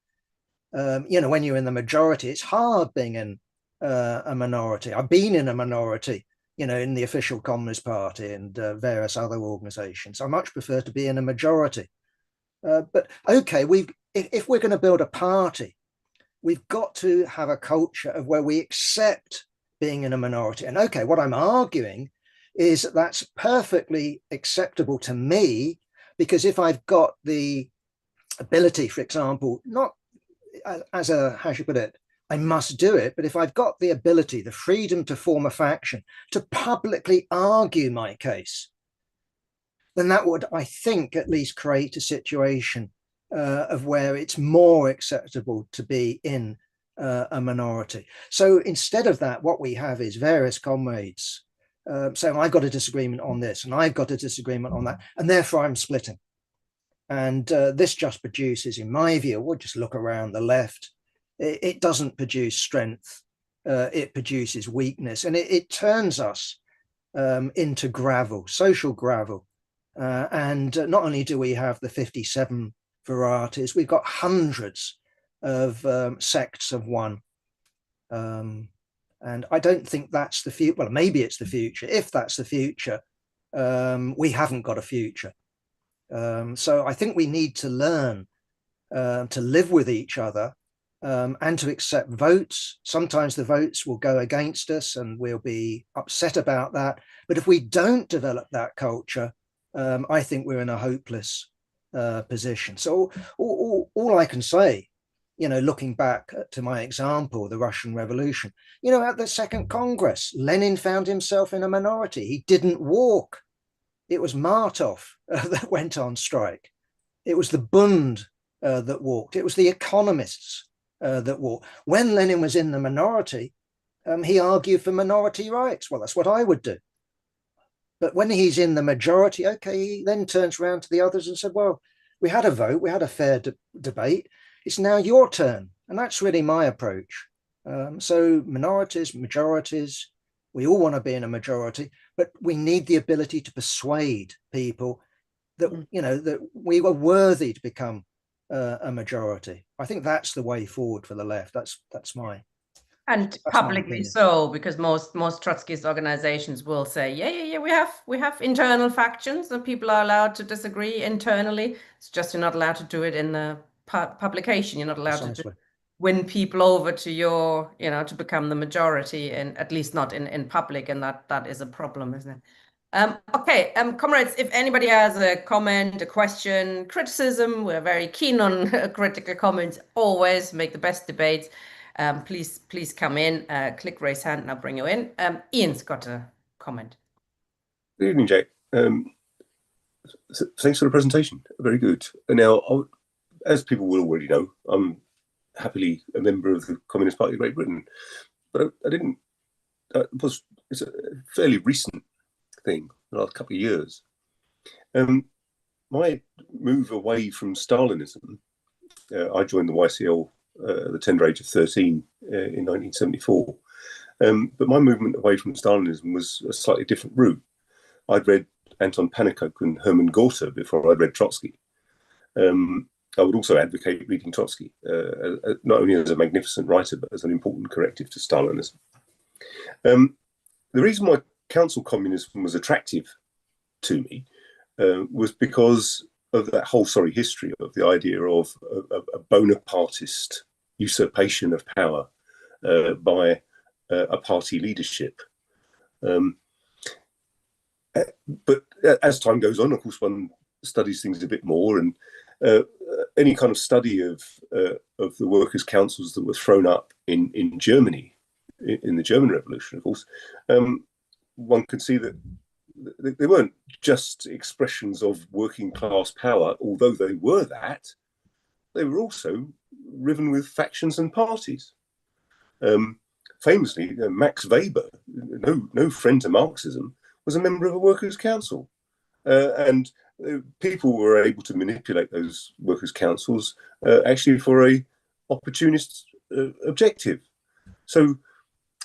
when you're in the majority. It's hard being in a minority. I've been in a minority, in the official Communist Party and various other organizations. I much prefer to be in a majority. But okay, if we're going to build a party, we've got to have a culture of where we accept being in a minority. And okay, what I'm arguing is that that's perfectly acceptable to me, because if I've got the ability, for example, not as how should I put it, I must do it, but if I've got the ability, the freedom to form a faction, to publicly argue my case, then that would, I think, at least create a situation of where it's more acceptable to be in a minority. So instead of that, what we have is various comrades saying, I've got a disagreement on this, and I've got a disagreement on that, and therefore I'm splitting. And this just produces, in my view, we'll just look around the left, it doesn't produce strength, it produces weakness, and it turns us into gravel, social gravel. And not only do we have the 57 varieties, we've got hundreds of sects of one. And I don't think that's the future. Well, maybe it's the future. If that's the future, we haven't got a future. So I think we need to learn to live with each other and to accept votes. Sometimes the votes will go against us and we'll be upset about that. But if we don't develop that culture, I think we're in a hopeless position. So all I can say, looking back to my example, the Russian Revolution, at the Second Congress, Lenin found himself in a minority. He didn't walk. It was Martov that went on strike. It was the Bund that walked. It was the economists that walked. When Lenin was in the minority, he argued for minority rights. Well, that's what I would do. But when he's in the majority, okay, he then turns around to the others and said, well, we had a vote, we had a fair debate. It's now your turn. And that's really my approach. So minorities, majorities, we all want to be in a majority, but we need the ability to persuade people that, that we were worthy to become a majority. I think that's the way forward for the left. That's my And publicly so, because most Trotskyist organizations will say, yeah, we have internal factions and people are allowed to disagree internally. It's just you're not allowed to do it in the publication. You're not allowed to win people over to your, to become the majority, and at least not in public. And that is a problem, isn't it? Okay, comrades, if anybody has a comment, a question, criticism, we're very keen on critical comments, always make the best debates. Please come in, click raise hand, and I'll bring you in. Ian's got a comment. Good evening, Jack. Thanks for the presentation. Very good. Now, as people will already know, I'm happily a member of the Communist Party of Great Britain, but I didn't. It's a fairly recent thing, the last couple of years. My move away from Stalinism, I joined the YCL at the tender age of 13 in 1974. But my movement away from Stalinism was a slightly different route. I'd read Anton Pannekow and Hermann Gotha before I'd read Trotsky. I would also advocate reading Trotsky, not only as a magnificent writer, but as an important corrective to Stalinism. The reason why council communism was attractive to me was because of that whole history of the idea of a Bonapartist usurpation of power by a party leadership. But as time goes on, of course, one studies things a bit more, and any kind of study of the workers' councils that were thrown up in Germany, in the German Revolution, of course, one could see that they weren't just expressions of working class power, although they were that. They were also riven with factions and parties. Famously, Max Weber, no friend to Marxism, was a member of a workers' council. And people were able to manipulate those workers' councils actually for a opportunist objective. So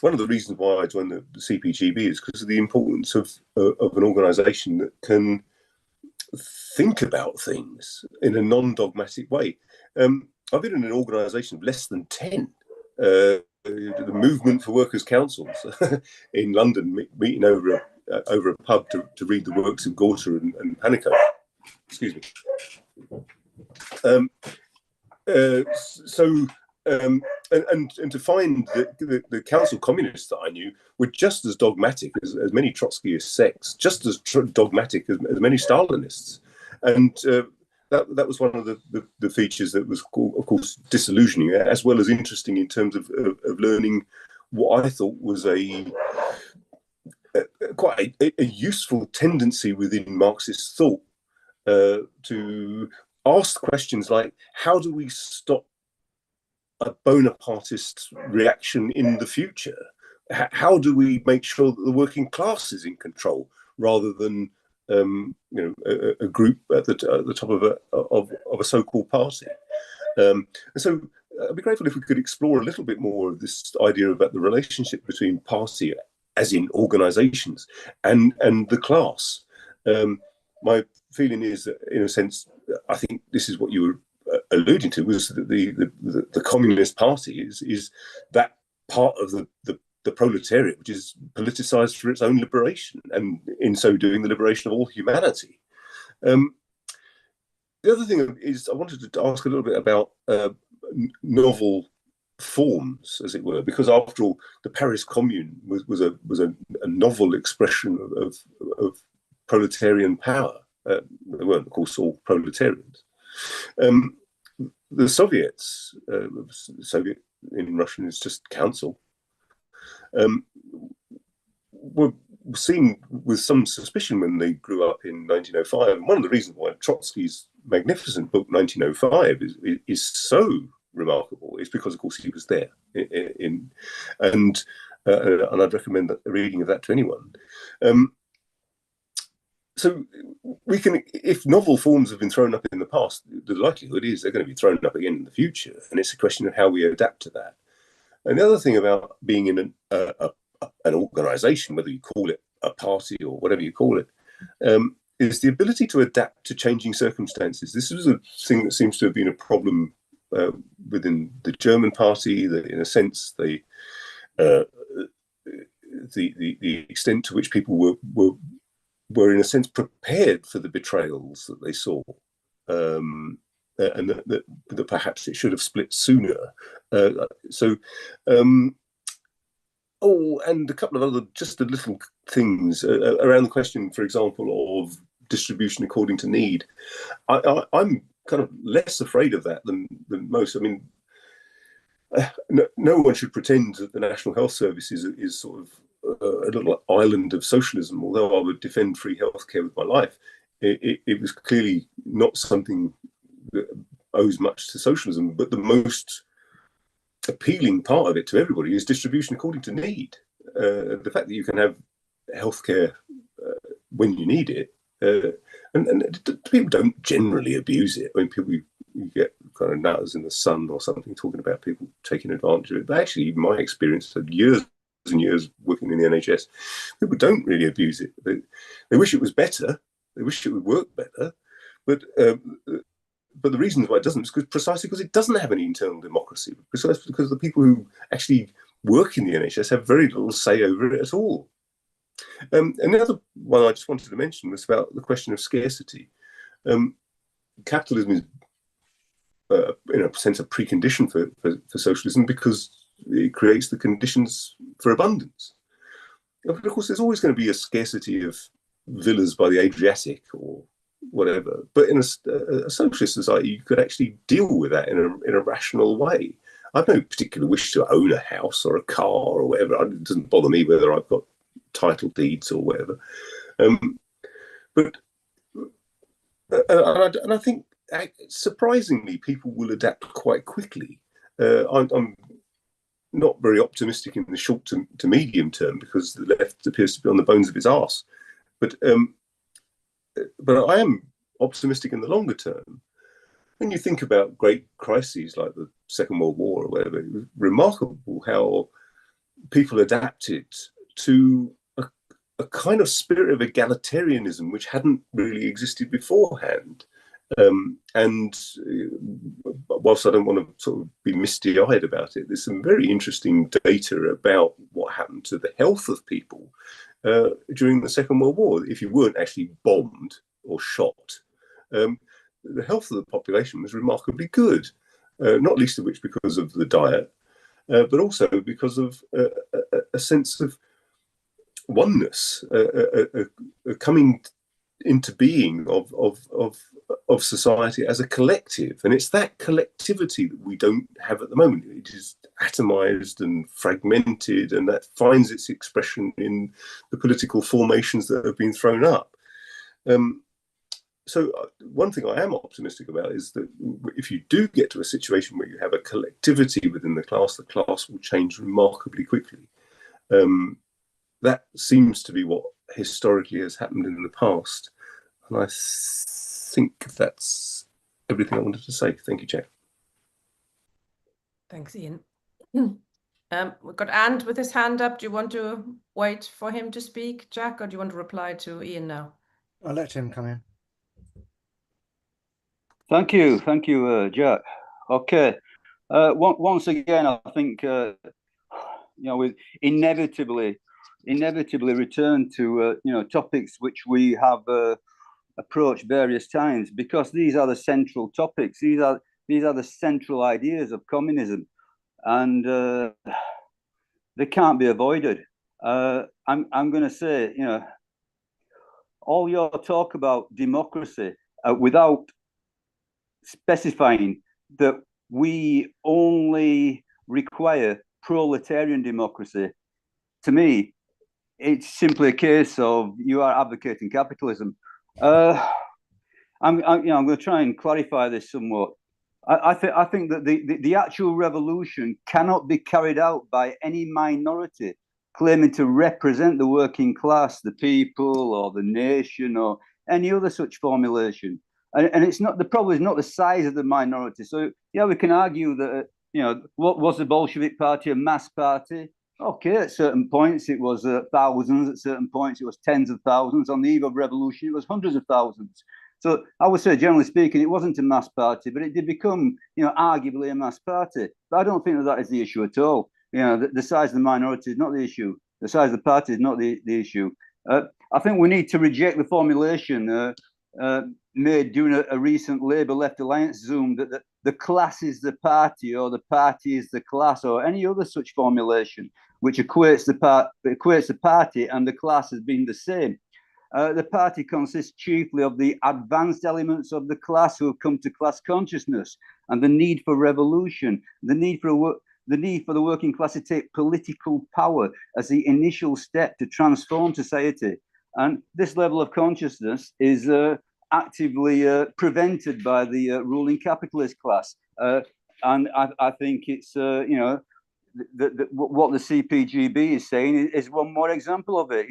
one of the reasons why I joined the CPGB is because of the importance of an organisation that can think about things in a non-dogmatic way. I've been in an organisation of less than 10, the Movement for Workers' Councils in London, meeting over a pub to read the works of Gorter and Panico. Excuse me. And to find that the council communists that I knew were just as dogmatic as many Trotskyist sects, just as dogmatic as many Stalinists. And that was one of the features that was, of course, disillusioning, as well as interesting in terms of learning what I thought was quite a useful tendency within Marxist thought to ask questions like, how do we stop a Bonapartist reaction in the future? How do we make sure that the working class is in control rather than a group at the top of a so-called party? And so I'd be grateful if we could explore a little bit more of this idea about the relationship between party, as in organisations, and the class. My feeling is that, in a sense, I think this is what you were alluding to, was that the Communist Party is that part of the proletariat which is politicised for its own liberation, and in so doing, the liberation of all humanity. The other thing is, I wanted to ask a little bit about novel forms, as it were, because after all, the Paris Commune was a novel expression of proletarian power. They weren't, of course, all proletarians. The Soviets, Soviet in Russian is just council, were seen with some suspicion when they grew up in 1905. And one of the reasons why Trotsky's magnificent book 1905 is so remarkable is because, of course, he was there. And I'd recommend a reading of that to anyone. So we can, if novel forms have been thrown up in the past, the likelihood is they're going to be thrown up again in the future, and it's a question of how we adapt to that. And the other thing about being in an organisation, whether you call it a party or whatever you call it, is the ability to adapt to changing circumstances. This is a thing that seems to have been a problem within the German party. That, in a sense, the extent to which people were in a sense prepared for the betrayals that they saw, and that perhaps it should have split sooner. And a couple of other just little things around the question, for example, of distribution according to need. I'm kind of less afraid of that than most. I mean, no one should pretend that the National Health Service is sort of a little island of socialism. Although I would defend free healthcare with my life, it was clearly not something that owes much to socialism. But the most appealing part of it to everybody is distribution according to need. The fact that you can have healthcare when you need it, and people don't generally abuse it. I mean, people, you get kind of nutters in the Sun or something talking about people taking advantage of it. But actually, my experience of years and years working in the NHS, people don't really abuse it. They wish it was better. They wish it would work better. But the reasons why it doesn't is precisely because it doesn't have any internal democracy. Precisely because the people who actually work in the NHS have very little say over it at all. And the other one I just wanted to mention was about the question of scarcity. Capitalism is, in a sense, a precondition for socialism because it creates the conditions for abundance. But of course, there's always going to be a scarcity of villas by the Adriatic or whatever. But in a socialist society, you could actually deal with that in a rational way. I've no particular wish to own a house or a car or whatever. It doesn't bother me whether I've got title deeds or whatever. And I think surprisingly, people will adapt quite quickly. I'm not very optimistic in the short to medium term because the left appears to be on the bones of its arse. But I am optimistic in the longer term. When you think about great crises like the Second World War or whatever, it was remarkable how people adapted to a kind of spirit of egalitarianism which hadn't really existed beforehand. And whilst I don't want to sort of be misty-eyed about it, there's some very interesting data about what happened to the health of people during the Second World War. If you weren't actually bombed or shot, the health of the population was remarkably good, not least of which because of the diet, but also because of a sense of oneness, a coming into being of society as a collective. And it's that collectivity that we don't have at the moment. It is atomized and fragmented, and that finds its expression in the political formations that have been thrown up. So one thing I am optimistic about is that if you do get to a situation where you have a collectivity within the class will change remarkably quickly. That seems to be what historically has happened in the past. And I think that's everything I wanted to say. Thank you, Jack. Thanks, Ian. We've got Ant with his hand up. Do you want to wait for him to speak, Jack, or do you want to reply to Ian now? I'll let him come in. Thank you, Jack. Okay. Once again, I think we inevitably return to topics which we have approached various times, because these are the central topics. These are the central ideas of communism, and they can't be avoided. I'm going to say, all your talk about democracy without specifying that we only require proletarian democracy, to me, it's simply a case of you are advocating capitalism. I'm going to try and clarify this somewhat. I think that the actual revolution cannot be carried out by any minority claiming to represent the working class, the people, or the nation, or any other such formulation. And it's not, the problem is not the size of the minority. So yeah, we can argue that what was the Bolshevik Party a mass party? Okay, at certain points it was thousands. At certain points it was tens of thousands. On the eve of revolution, it was hundreds of thousands. So I would say, generally speaking, it wasn't a mass party, but it did become, arguably a mass party. But I don't think that is the issue at all. The size of the minority is not the issue. The size of the party is not the issue. I think we need to reject the formulation made during a recent Labour Left Alliance Zoom that the class is the party, or the party is the class, or any other such formulation which equates the party and the class as being the same. The party consists chiefly of the advanced elements of the class who have come to class consciousness, and the need for revolution, the need for the working class to take political power as the initial step to transform society. And this level of consciousness is actively prevented by the ruling capitalist class. And I think it's, what the CPGB is saying is one more example of it,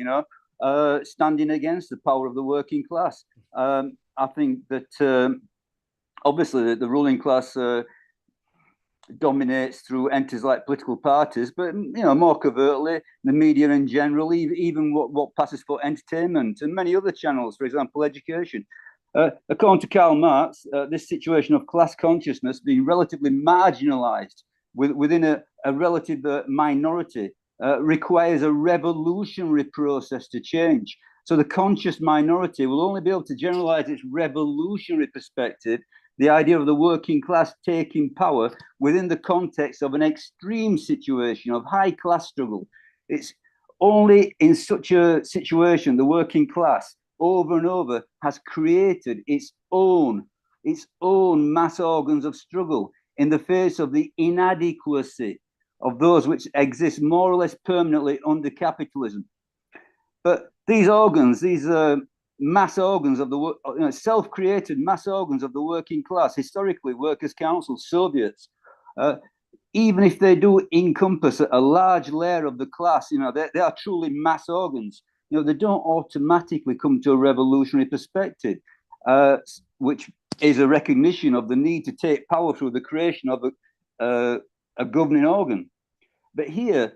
standing against the power of the working class. I think that obviously the ruling class dominates through entities like political parties, but more covertly, the media in general, even what passes for entertainment and many other channels, for example, education. According to Karl Marx, this situation of class consciousness being relatively marginalized within a relative minority requires a revolutionary process to change. So the conscious minority will only be able to generalize its revolutionary perspective, the idea of the working class taking power within the context of an extreme situation of high class struggle. It's only in such a situation the working class over and over has created its own mass organs of struggle in the face of the inadequacy of those which exist more or less permanently under capitalism. But these organs, these mass organs of the self-created mass organs of the working class, historically workers' councils, Soviets, even if they do encompass a large layer of the class, they are truly mass organs. They don't automatically come to a revolutionary perspective, which is a recognition of the need to take power through the creation of a governing organ. But here,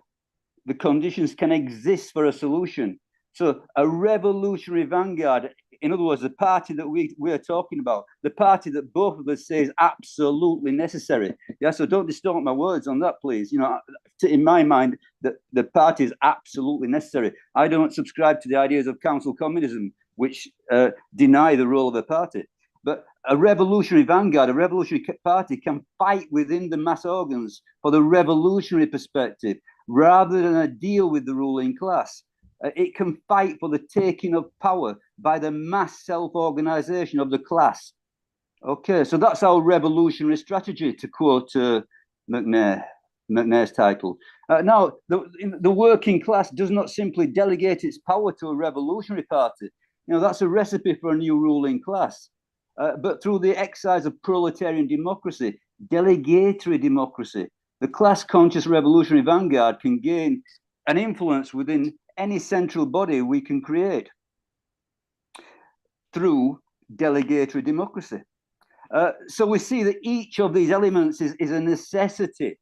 the conditions can exist for a solution. So a revolutionary vanguard, in other words, the party that we are talking about, the party that both of us say is absolutely necessary. Yeah, so don't distort my words on that, please. In my mind, the party is absolutely necessary. I don't subscribe to the ideas of council communism, which deny the role of a party. But a revolutionary vanguard, a revolutionary party can fight within the mass organs for the revolutionary perspective rather than a deal with the ruling class. It can fight for the taking of power by the mass self-organization of the class. Okay, so that's our revolutionary strategy, to quote McNair's title. Now, the working class does not simply delegate its power to a revolutionary party. That's a recipe for a new ruling class. But through the exercise of proletarian democracy, delegatory democracy, the class-conscious revolutionary vanguard can gain an influence within any central body we can create through delegatory democracy. So we see that each of these elements is a necessity.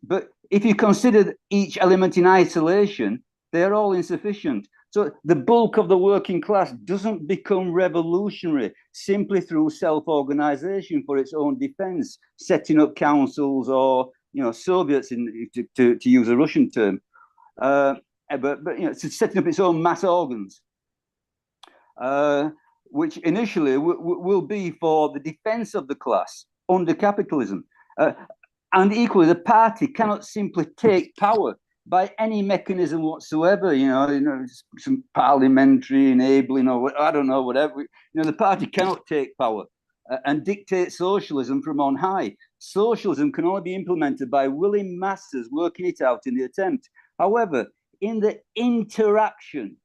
But if you consider each element in isolation, they are all insufficient. So the bulk of the working class doesn't become revolutionary simply through self-organization for its own defense, setting up councils or, Soviets, to use a Russian term, but setting up its own mass organs, which initially will be for the defense of the class under capitalism. And equally, the party cannot simply take power by any mechanism whatsoever, some parliamentary enabling or I don't know, whatever. The party cannot take power and dictate socialism from on high. Socialism can only be implemented by willing masses working it out in the attempt. However, in the interaction,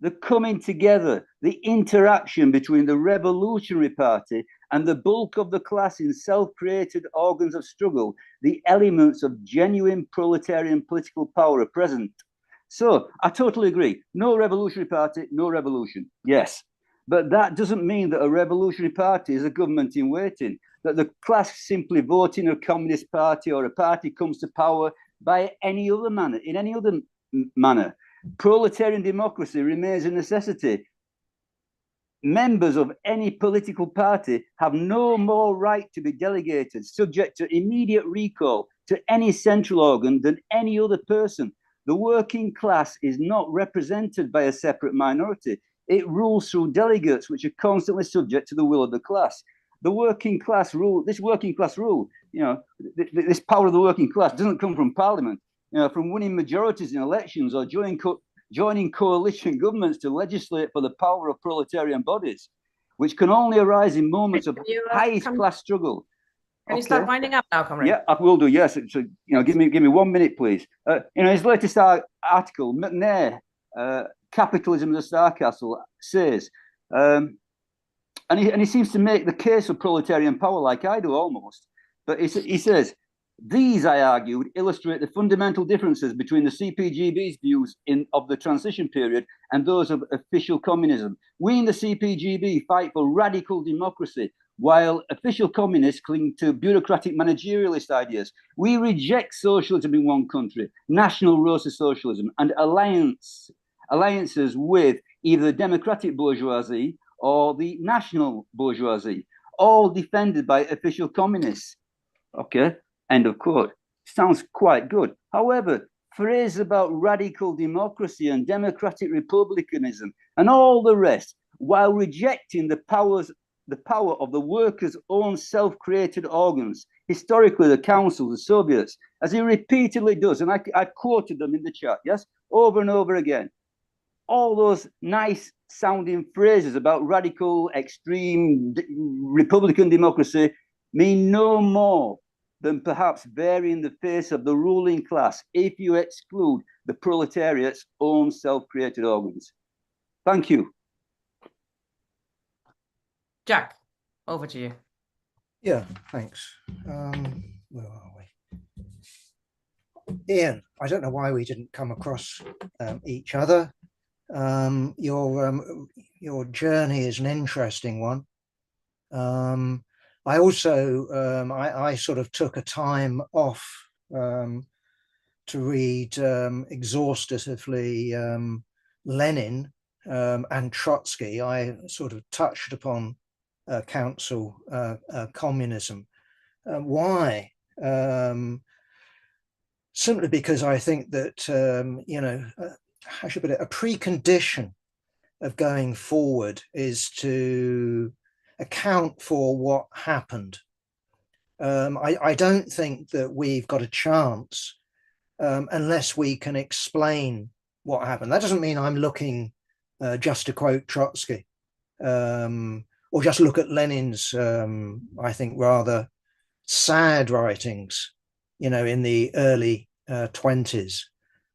the coming together, the interaction between the revolutionary party and the bulk of the class in self-created organs of struggle, the elements of genuine proletarian political power are present. So I totally agree. No revolutionary party, no revolution. Yes. But that doesn't mean that a revolutionary party is a government in waiting, that the class simply voting a communist party or a party comes to power by any other manner, in any other manner. Proletarian democracy remains a necessity. Members of any political party have no more right to be delegated, subject to immediate recall to any central organ than any other person. The working class is not represented by a separate minority. It rules through delegates, which are constantly subject to the will of the class. The working class rule, this power of the working class doesn't come from parliament, from winning majorities in elections or joining coalition governments to legislate for the power of proletarian bodies, which can only arise in moments of highest class struggle. Can you start winding up now, Comrade? Yeah, I will do. Yes. So, give me 1 minute, please. In his latest article, McNair, Capitalism as a Star Castle, says, and he seems to make the case for proletarian power like I do almost. But he says, these, I argued, illustrate the fundamental differences between the CPGB's views of the transition period and those of official communism. We in the CPGB fight for radical democracy, while official communists cling to bureaucratic managerialist ideas. We reject socialism in one country, national rota socialism, and alliances with either the democratic bourgeoisie or the national bourgeoisie, all defended by official communists. Okay. End of quote. sounds quite good. However, phrases about radical democracy and democratic republicanism and all the rest, while rejecting the power of the workers' own self-created organs, historically the council, the Soviets, as he repeatedly does, and I quoted them in the chat, yes, over and over again. All those nice sounding phrases about radical, extreme republican democracy mean no more than perhaps varying the face of the ruling class if you exclude the proletariat's own self-created organs. Thank you. Jack, over to you. Yeah, thanks. Where are we? Ian, I don't know why we didn't come across each other. Your journey is an interesting one. I also I sort of took a time off to read exhaustively Lenin and Trotsky. I sort of touched upon council communism. Why? Simply because I think that I should put it, a precondition of going forward is to account for what happened. I don't think that we've got a chance unless we can explain what happened. That doesn't mean I'm looking just to quote Trotsky or just look at Lenin's, I think, rather sad writings, in the early 20s.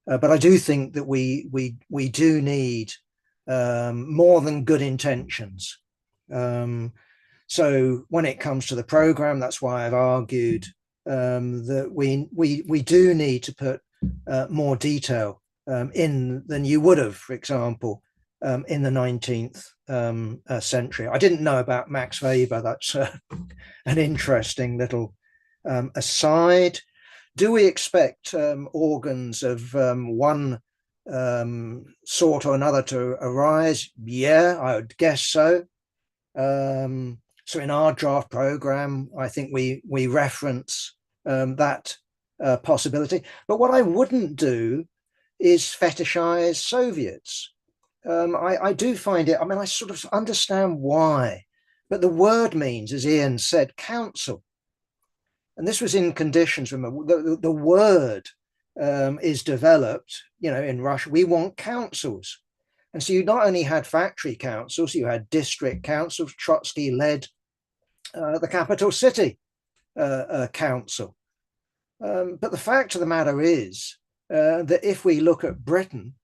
But I do think that we do need more than good intentions. So when it comes to the program, that's why I've argued that we do need to put more detail in than you would have, for example, in the 19th century. I didn't know about Max Weber. That's an interesting little aside. Do we expect organs of one sort or another to arise? Yeah, I would guess so. So in our draft program, I think we reference that possibility. But what I wouldn't do is fetishize Soviets. I do find it, I sort of understand why, but the word means, as Ian said, council. And this was in conditions, remember, the word is developed, in Russia, we want councils. And so you not only had factory councils, you had district councils. Trotsky led the capital city council. But the fact of the matter is that if we look at Britain,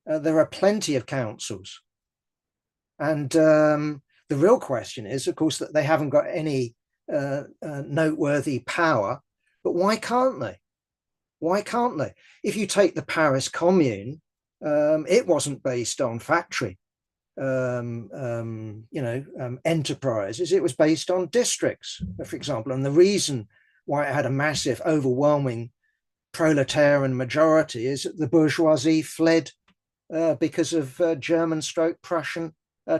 there are plenty of councils. And the real question is, of course, that they haven't got any noteworthy power. But why can't they? Why can't they? If you take the Paris Commune, it wasn't based on factory enterprises. It was based on districts, for example. And the reason why it had a massive, overwhelming proletarian majority is that the bourgeoisie fled because of German/Prussian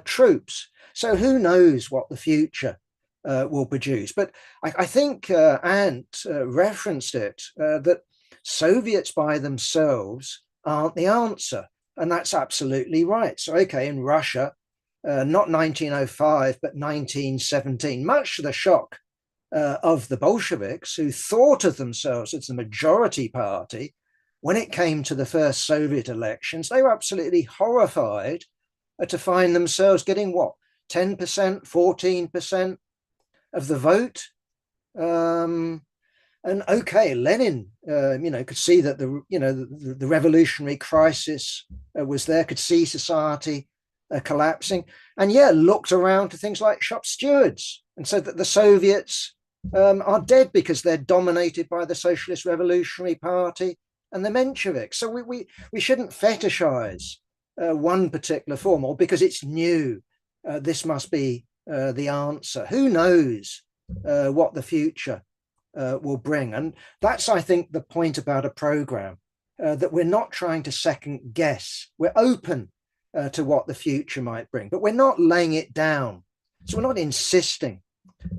troops. So who knows what the future will produce? But I think Ant referenced it, that Soviets by themselves aren't the answer. And that's absolutely right. So, okay, in Russia, not 1905, but 1917, much to the shock of the Bolsheviks, who thought of themselves as the majority party, when it came to the first Soviet elections, they were absolutely horrified to find themselves getting what, 10%, 14% of the vote. And okay, Lenin, could see that the revolutionary crisis was there, could see society collapsing, and looked around to things like shop stewards and said that the Soviets are dead because they're dominated by the Socialist Revolutionary Party and the Mensheviks. So we shouldn't fetishize one particular form, or because it's new, this must be the answer. Who knows what the future will bring? And that's, I think, the point about a program, that we're not trying to second guess. We're open to what the future might bring, but we're not laying it down. So we're not insisting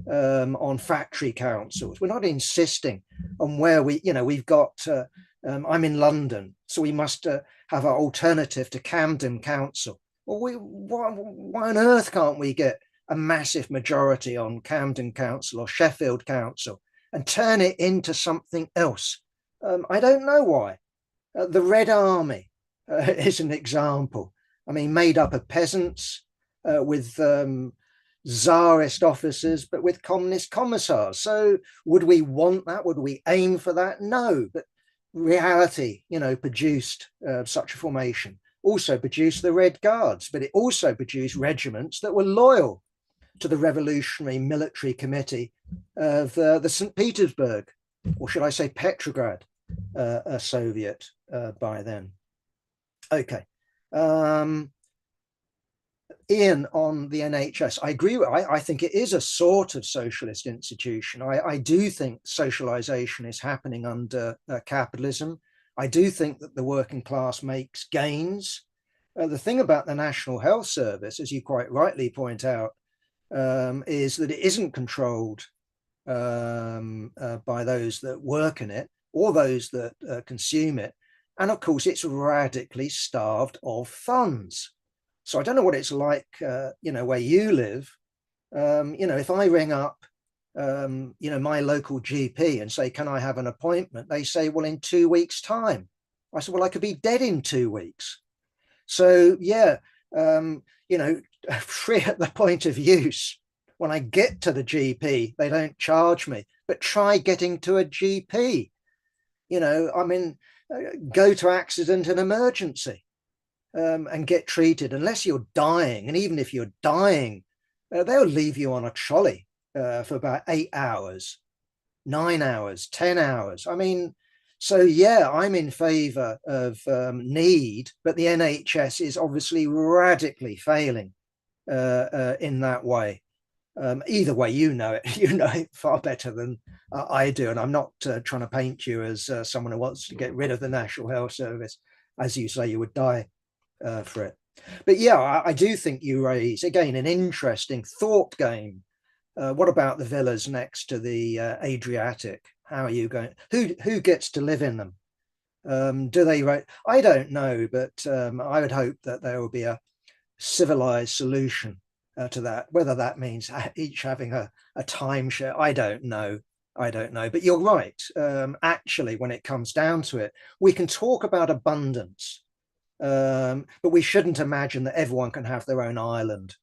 on factory councils. We're not insisting on where we've got, I'm in London, so we must have our alternative to Camden Council. Well, why on earth can't we get a massive majority on Camden Council or Sheffield Council and turn it into something else? I don't know why. The Red Army is an example. I mean, made up of peasants with czarist officers, but with communist commissars. So would we want that? Would we aim for that? No, but reality, produced such a formation. Also produced the Red Guards, but it also produced regiments that were loyal to the Revolutionary Military Committee of the St. Petersburg, or should I say Petrograd, Soviet by then. Okay. Ian, on the NHS, I agree. I think it is a sort of socialist institution. I do think socialization is happening under capitalism. I do think that the working class makes gains. The thing about the National Health Service, as you quite rightly point out, is that it isn't controlled by those that work in it or those that consume it. And of course, it's radically starved of funds. So I don't know what it's like, where you live. If I ring up, my local GP and say, can I have an appointment? They say, well, in 2 weeks' time. I said, well, I could be dead in 2 weeks. So, yeah, free at the point of use. When I get to the GP, they don't charge me, but try getting to a GP. Go to accident and emergency and get treated unless you're dying. And even if you're dying, they'll leave you on a trolley for about 8 hours, 9 hours, 10 hours. I mean, so yeah, I'm in favor of need, but the NHS is obviously radically failing in that way. Either way, you know it far better than I do. And I'm not trying to paint you as someone who wants to get rid of the National Health Service. As you say, you would die for it. But yeah, I do think you raise, again, an interesting thought game. What about the villas next to the Adriatic? How are you going? Who gets to live in them? Do they? I don't know, but I would hope that there will be a civilized solution to that. Whether that means each having a timeshare, I don't know. But you're right. Actually, when it comes down to it, we can talk about abundance, but we shouldn't imagine that everyone can have their own island.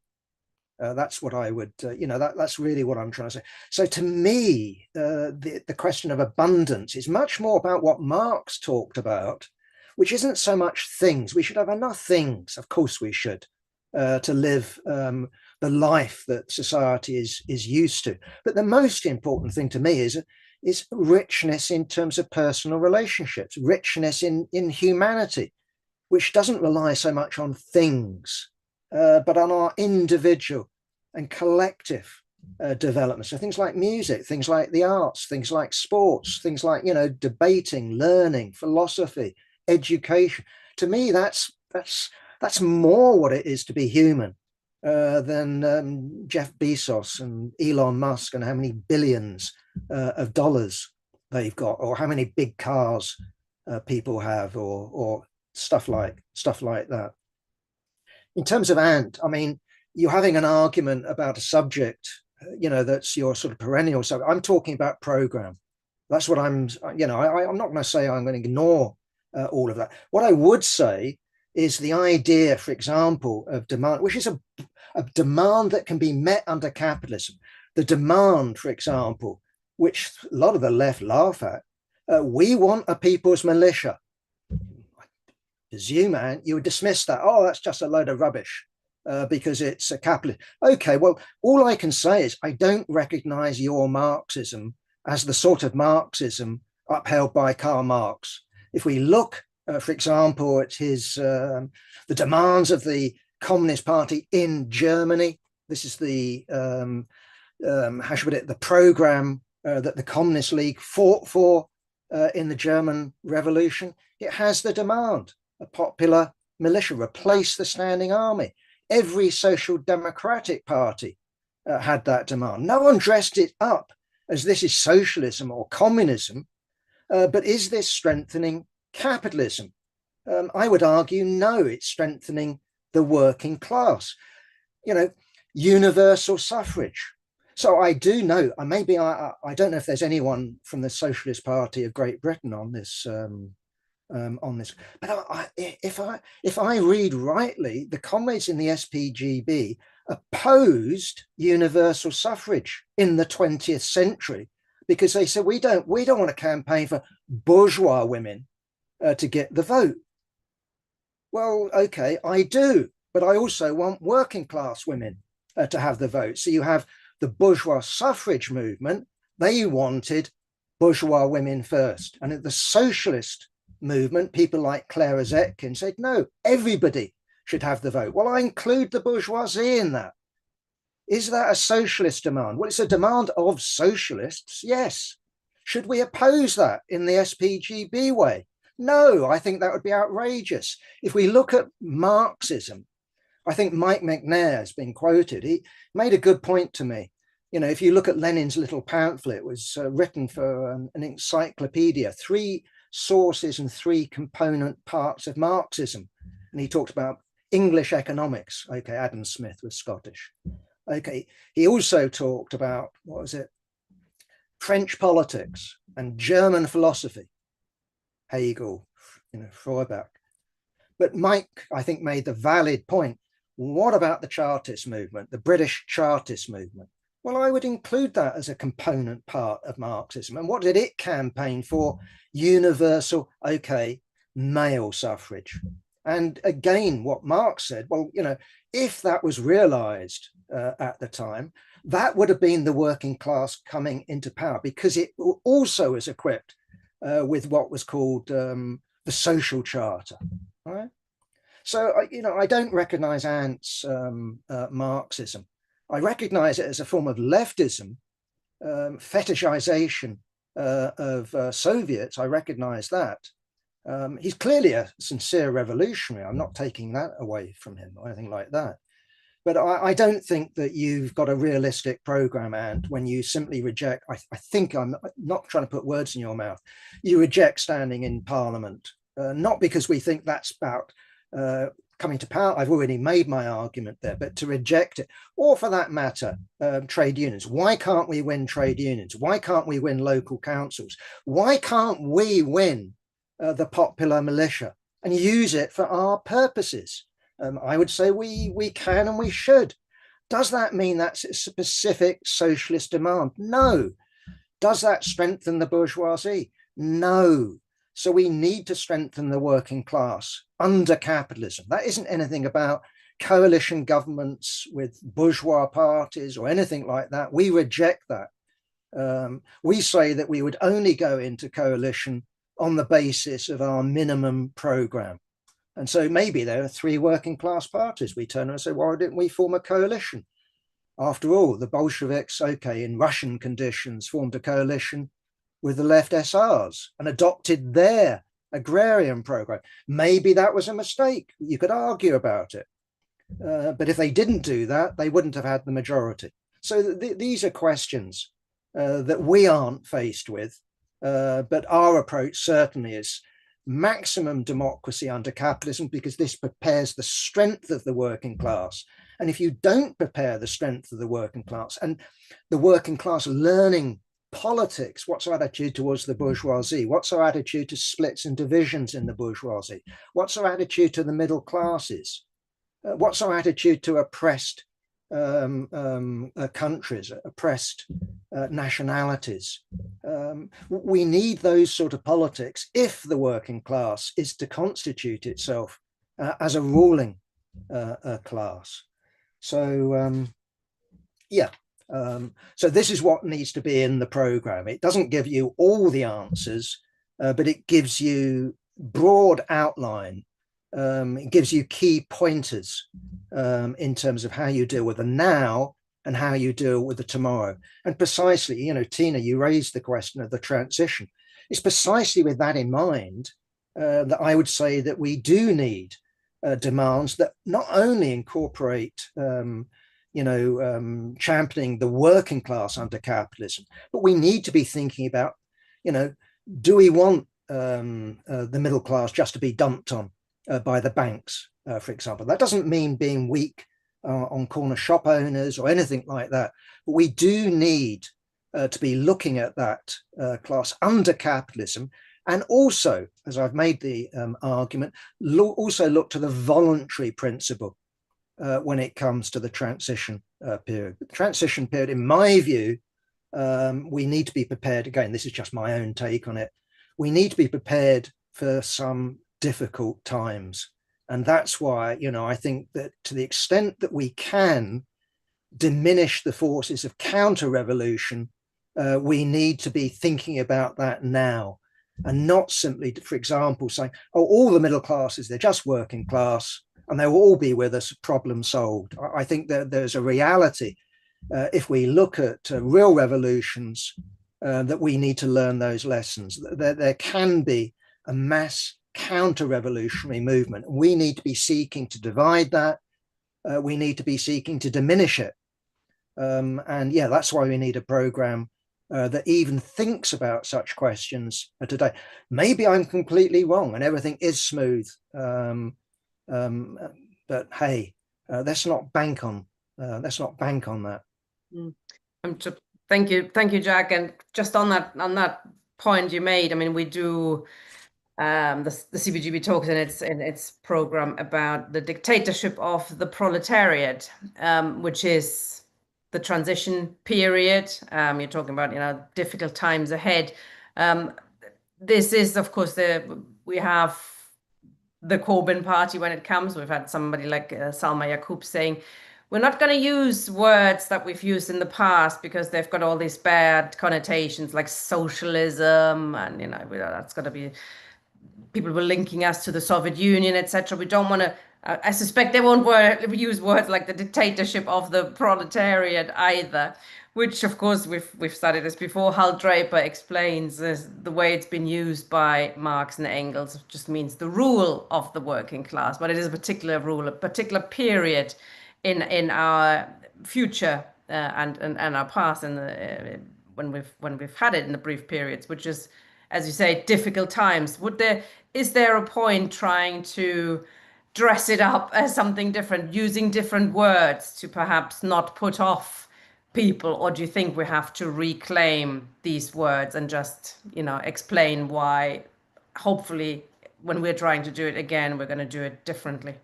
That's what I would, that's really what I'm trying to say. So to me, the question of abundance is much more about what Marx talked about, which isn't so much things. We should have enough things, of course we should, to live the life that society is used to. But the most important thing to me is richness in terms of personal relationships, richness in humanity, which doesn't rely so much on things, but on our individual and collective development. So things like music, things like the arts, things like sports, things like, debating, learning, philosophy, education. To me, that's more what it is to be human than Jeff Bezos and Elon Musk and how many billions of dollars they've got, or how many big cars people have, or stuff like that. In terms of Ant, I mean, you're having an argument about a subject, that's your sort of perennial subject. I'm talking about program. That's what I'm not going to say I'm going to ignore all of that. What I would say is the idea, for example, of demand, which is a demand that can be met under capitalism. The demand, for example, which a lot of the left laugh at, we want a people's militia. I presume, Ant, you would dismiss that. Oh, that's just a load of rubbish because it's a capitalist. Okay, well, all I can say is I don't recognize your Marxism as the sort of Marxism upheld by Karl Marx. If we look, for example, at his the demands of the Communist Party in Germany, this is the how should we put it, the program that the Communist League fought for in the German Revolution. It has the demand: a popular militia, replace the standing army. Every social democratic party had that demand. No one dressed it up as this is socialism or communism. But is this strengthening capitalism? I would argue, no, it's strengthening the working class. Universal suffrage. So I do know, maybe I don't know if there's anyone from the Socialist Party of Great Britain on this, but if I read rightly, the comrades in the SPGB opposed universal suffrage in the 20th century because they said we don't want to campaign for bourgeois women to get the vote. Well, okay, I do, but I also want working class women to have the vote. So you have the bourgeois suffrage movement. They wanted bourgeois women first, and at the socialist movement, people like Clara Zetkin said, no, everybody should have the vote. Well, I include the bourgeoisie in that. Is that a socialist demand? Well, it's a demand of socialists, yes. Should we oppose that in the SPGB way? No, I think that would be outrageous. If we look at Marxism, I think Mike McNair has been quoted. He made a good point to me. If you look at Lenin's little pamphlet, it was written for an encyclopedia, 3 sources and 3 component parts of Marxism. And he talked about English economics. Okay, Adam Smith was Scottish. Okay, he also talked about, French politics and German philosophy, Hegel, Feuerbach. But Mike, I think, made the valid point. What about the Chartist movement, the British Chartist movement? Well, I would include that as a component part of Marxism. And what did it campaign for? Universal, male suffrage. And again, what Marx said, well, if that was realized at the time, that would have been the working class coming into power, because it also is equipped with what was called the social charter, right? So, I don't recognize Ant's Marxism. I recognize it as a form of leftism, fetishization of Soviets. I recognize that. He's clearly a sincere revolutionary. I'm not taking that away from him or anything like that. But I don't think that you've got a realistic program, Ant, when you simply reject. I think, I'm not trying to put words in your mouth. You reject standing in Parliament, not because we think that's about coming to power. I've already made my argument there, but to reject it, or for that matter, trade unions. Why can't we win trade unions? Why can't we win local councils? Why can't we win the popular militia and use it for our purposes? I would say we can and we should. Does that mean that's a specific socialist demand? No. Does that strengthen the bourgeoisie? No. So we need to strengthen the working class under capitalism. That isn't anything about coalition governments with bourgeois parties or anything like that. We reject that. We say that we would only go into coalition on the basis of our minimum program. And so maybe there are 3 working class parties. We turn around and say, why didn't we form a coalition? After all, the Bolsheviks, in Russian conditions, formed a coalition with the left SRs and adopted their agrarian program. Maybe that was a mistake. You could argue about it. But if they didn't do that, they wouldn't have had the majority. So these are questions that we aren't faced with. But our approach certainly is maximum democracy under capitalism, because this prepares the strength of the working class. And if you don't prepare the strength of the working class, and the working class learning politics, what's our attitude towards the bourgeoisie? What's our attitude to splits and divisions in the bourgeoisie? What's our attitude to the middle classes? What's our attitude to oppressed countries, oppressed nationalities? We need those sort of politics if the working class is to constitute itself as a ruling class. So, so this is what needs to be in the program. It doesn't give you all the answers, but it gives you broad outline. It gives you key pointers in terms of how you deal with the now and how you deal with the tomorrow. And precisely, Tina, you raised the question of the transition. It's precisely with that in mind that I would say that we do need demands that not only incorporate championing the working class under capitalism, but we need to be thinking about, do we want the middle class just to be dumped on by the banks, for example? That doesn't mean being weak on corner shop owners or anything like that. But we do need to be looking at that class under capitalism. And also, as I've made the argument, also look to the voluntary principle when it comes to the transition period. The transition period, in my view, we need to be prepared. Again, this is just my own take on it. We need to be prepared for some difficult times. And that's why, you know, I think that to the extent that we can diminish the forces of counter-revolution, we need to be thinking about that now, and not simply, for example, saying, oh, all the middle classes, they're just working class and they will all be with us, problem solved. I think that there's a reality, if we look at real revolutions, that we need to learn those lessons. There can be a mass counter-revolutionary movement. We need to be seeking to divide that. We need to be seeking to diminish it. And yeah, that's why we need a program that even thinks about such questions today. Maybe I'm completely wrong and everything is smooth. But hey, let's not bank on that. Thank you, Jack. And just on that point you made, I mean, we do the CBGB talks in its program about the dictatorship of the proletariat, which is the transition period. You're talking about, you know, difficult times ahead. This is, of course, we have the Corbyn party when it comes. We've had somebody like Salma Yaqub saying, we're not going to use words that we've used in the past because they've got all these bad connotations like socialism, and, you know, that's going to be, people were linking us to the Soviet Union, etc. We don't want to, I suspect they won't use words like the dictatorship of the proletariat either, which, of course, we've studied this before. Hal Draper explains this, the way it's been used by Marx and Engels just means the rule of the working class, but it is a particular rule, a particular period in our future and our past, and when we've had it in the brief periods, which is, as you say, difficult times. Is there a point trying to dress it up as something different, using different words to perhaps not put off people, or do you think we have to reclaim these words and just, you know, explain why, hopefully, when we're trying to do it again, we're going to do it differently?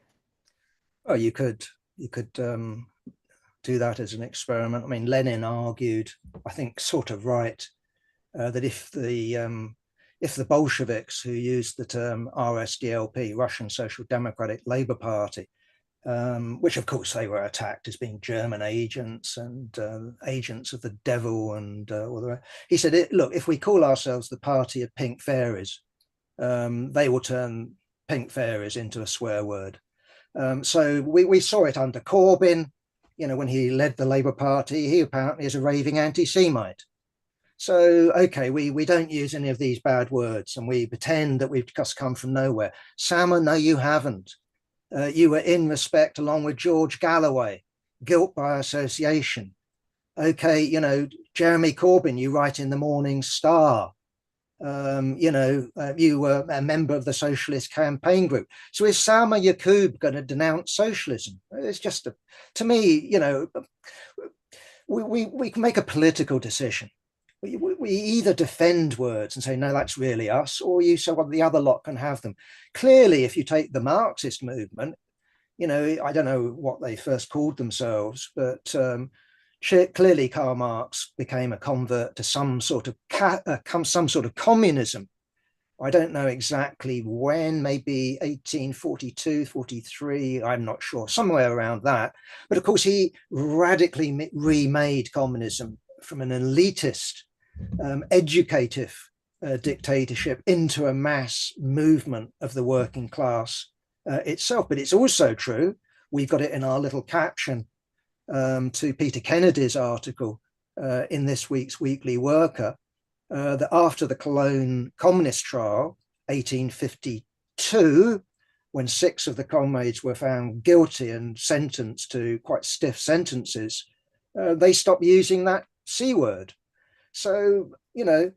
Oh, you could do that as an experiment. I mean, Lenin argued, I think, sort of right, that if the Bolsheviks, who used the term RSDLP, Russian Social Democratic Labour Party, which of course they were attacked as being German agents and agents of the devil and all the rest. He said, look, if we call ourselves the party of pink fairies, they will turn pink fairies into a swear word. So we saw it under Corbyn, you know, when he led the Labour Party. He apparently is a raving anti-Semite. So, okay, we don't use any of these bad words and we pretend that we've just come from nowhere. Salma, no, you haven't. You were in respect along with George Galloway, guilt by association. Okay, you know, Jeremy Corbyn, you write in the Morning Star. You know, you were a member of the Socialist Campaign Group. So is Salma Yaqub going to denounce socialism? It's just, to me, you know, we can make a political decision. We either defend words and say, no, that's really us, or you say, well, the other lot can have them. Clearly, if you take the Marxist movement, you know, I don't know what they first called themselves, but clearly Karl Marx became a convert to some sort of communism. I don't know exactly when, maybe 1842, 43, I'm not sure, somewhere around that. But of course, he radically remade communism from an elitist, educative dictatorship into a mass movement of the working class itself. But it's also true, we've got it in our little caption to Peter Kennedy's article in this week's Weekly Worker, that after the Cologne Communist trial, 1852, when 6 of the comrades were found guilty and sentenced to quite stiff sentences, they stopped using that C word. So, you know,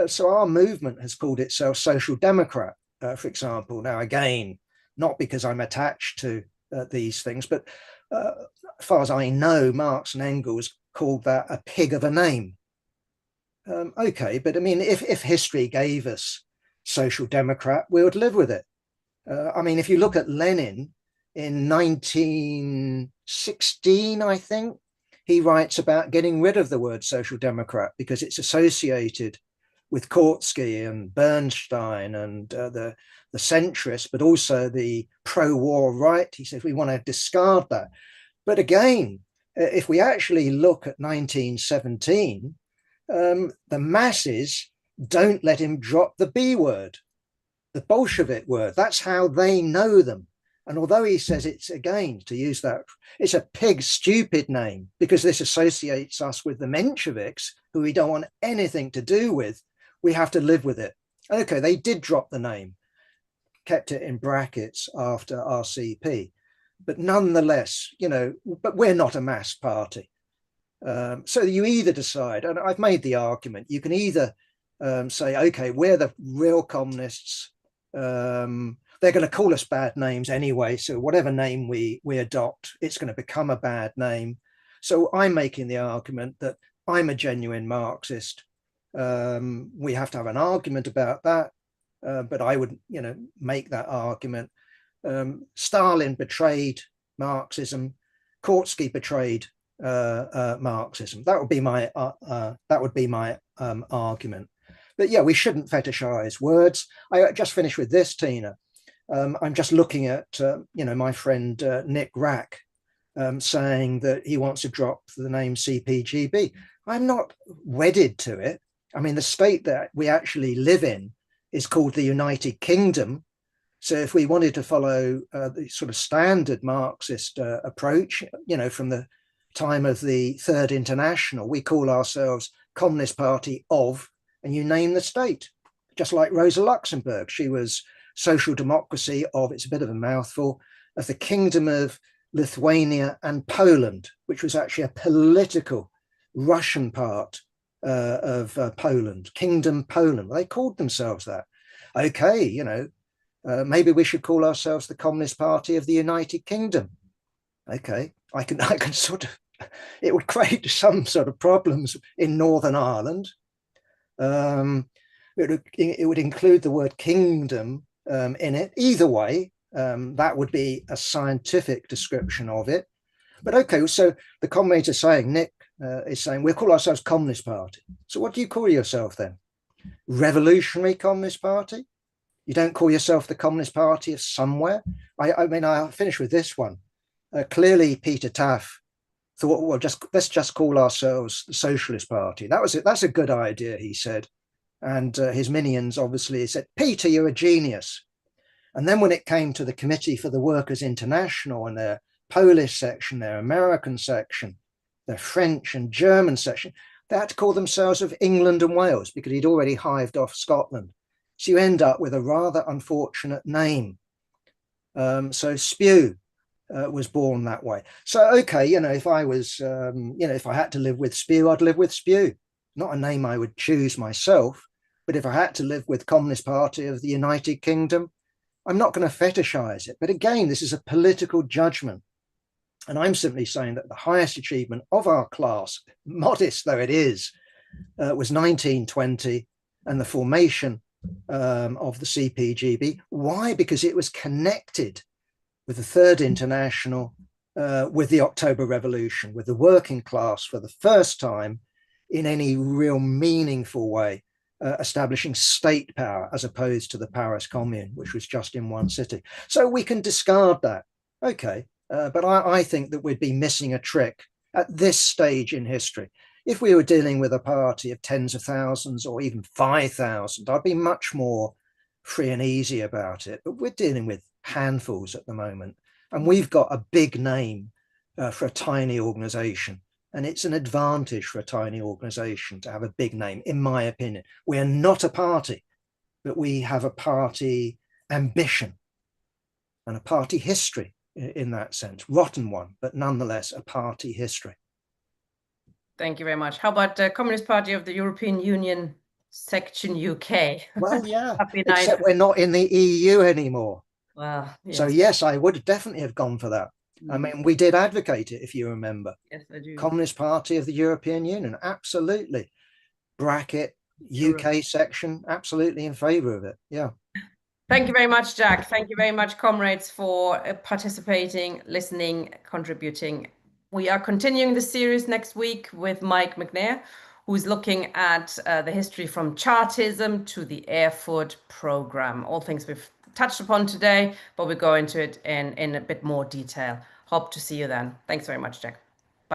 So our movement has called itself Social Democrat, for example. Now, again, not because I'm attached to these things, but as far as I know, Marx and Engels called that a pig of a name. Okay, but I mean, if history gave us Social Democrat, we would live with it. I mean, if you look at Lenin in 1916, I think, he writes about getting rid of the word Social Democrat because it's associated with Kautsky and Bernstein and the centrists, but also the pro-war right. He says we want to discard that. But again, if we actually look at 1917, the masses don't let him drop the B word, the Bolshevik word. That's how they know them. And although he says it's, again, to use that, it's a pig stupid name because this associates us with the Mensheviks, who we don't want anything to do with, we have to live with it. Okay, they did drop the name, kept it in brackets after RCP. But nonetheless, you know, but we're not a mass party. So you either decide, and I've made the argument, you can either say, okay, we're the real communists. They're going to call us bad names anyway. So whatever name we adopt, it's going to become a bad name. So I'm making the argument that I'm a genuine Marxist. We have to have an argument about that. But I would, you know, make that argument. Stalin betrayed Marxism. Kautsky betrayed Marxism. That would be my argument. But yeah, we shouldn't fetishize words. I just finished with this, Tina. I'm just looking at you know, my friend Nick Rack saying that he wants to drop the name CPGB. I'm not wedded to it. I mean, the state that we actually live in is called the United Kingdom. So if we wanted to follow the sort of standard Marxist approach, you know, from the time of the Third International, we call ourselves Communist Party of, and you name the state, just like Rosa Luxemburg. She was Social Democracy of, it's a bit of a mouthful, of the Kingdom of Lithuania and Poland, which was actually a political Russian part of Poland, Kingdom Poland. They called themselves that. Okay, you know, maybe we should call ourselves the Communist Party of the United Kingdom. Okay, I can sort of, it would create some sort of problems in Northern Ireland. It would include the word kingdom in it. Either way, that would be a scientific description of it. But okay, so the commentator saying, Nick is saying, we'll call ourselves Communist Party. So what do you call yourself then? Revolutionary Communist Party? You don't call yourself the Communist Party of somewhere? I mean, I'll finish with this one. Clearly, Peter Taff thought, well, let's just call ourselves the Socialist Party. That was it. That's a good idea, he said. And his minions obviously said, Peter, you're a genius. And then when it came to the Committee for the Workers' International and their Polish section, their American section, their French and German section, they had to call themselves of England and Wales because he'd already hived off Scotland. So you end up with a rather unfortunate name. So Spew was born that way. So, okay, you know, if I was, you know, if I had to live with Spew, I'd live with Spew. Not a name I would choose myself, but if I had to live with Communist Party of the United Kingdom, I'm not going to fetishize it. But again, this is a political judgment. And I'm simply saying that the highest achievement of our class, modest though it is, was 1920 and the formation of the CPGB. Why? Because it was connected with the Third International, with the October Revolution, with the working class for the first time in any real meaningful way, establishing state power as opposed to the Paris Commune, which was just in one city. So we can discard that. Okay, but I think that we'd be missing a trick at this stage in history. If we were dealing with a party of tens of thousands or even 5,000, I'd be much more free and easy about it. But we're dealing with handfuls at the moment. And we've got a big name for a tiny organization. And it's an advantage for a tiny organization to have a big name, in my opinion. We are not a party, but we have a party ambition and a party history in that sense. Rotten one, but nonetheless a party history. Thank you very much. How about the Communist Party of the European Union? section UK. Well, yeah, That'd be nice. except we're not in the EU anymore. Well, yes. So yes, I would definitely have gone for that. I mean, we did advocate it, if you remember. Yes, I do. Communist Party of the European Union, absolutely. Bracket, UK section, absolutely in favour of it. Yeah. Thank you very much, Jack. Thank you very much, comrades, for participating, listening, contributing. We are continuing the series next week with Mike McNair, who's looking at the history from Chartism to the Erfurt program. All things we've touched upon today, but we go into it in a bit more detail. Hope to see you then. Thanks very much, Jack.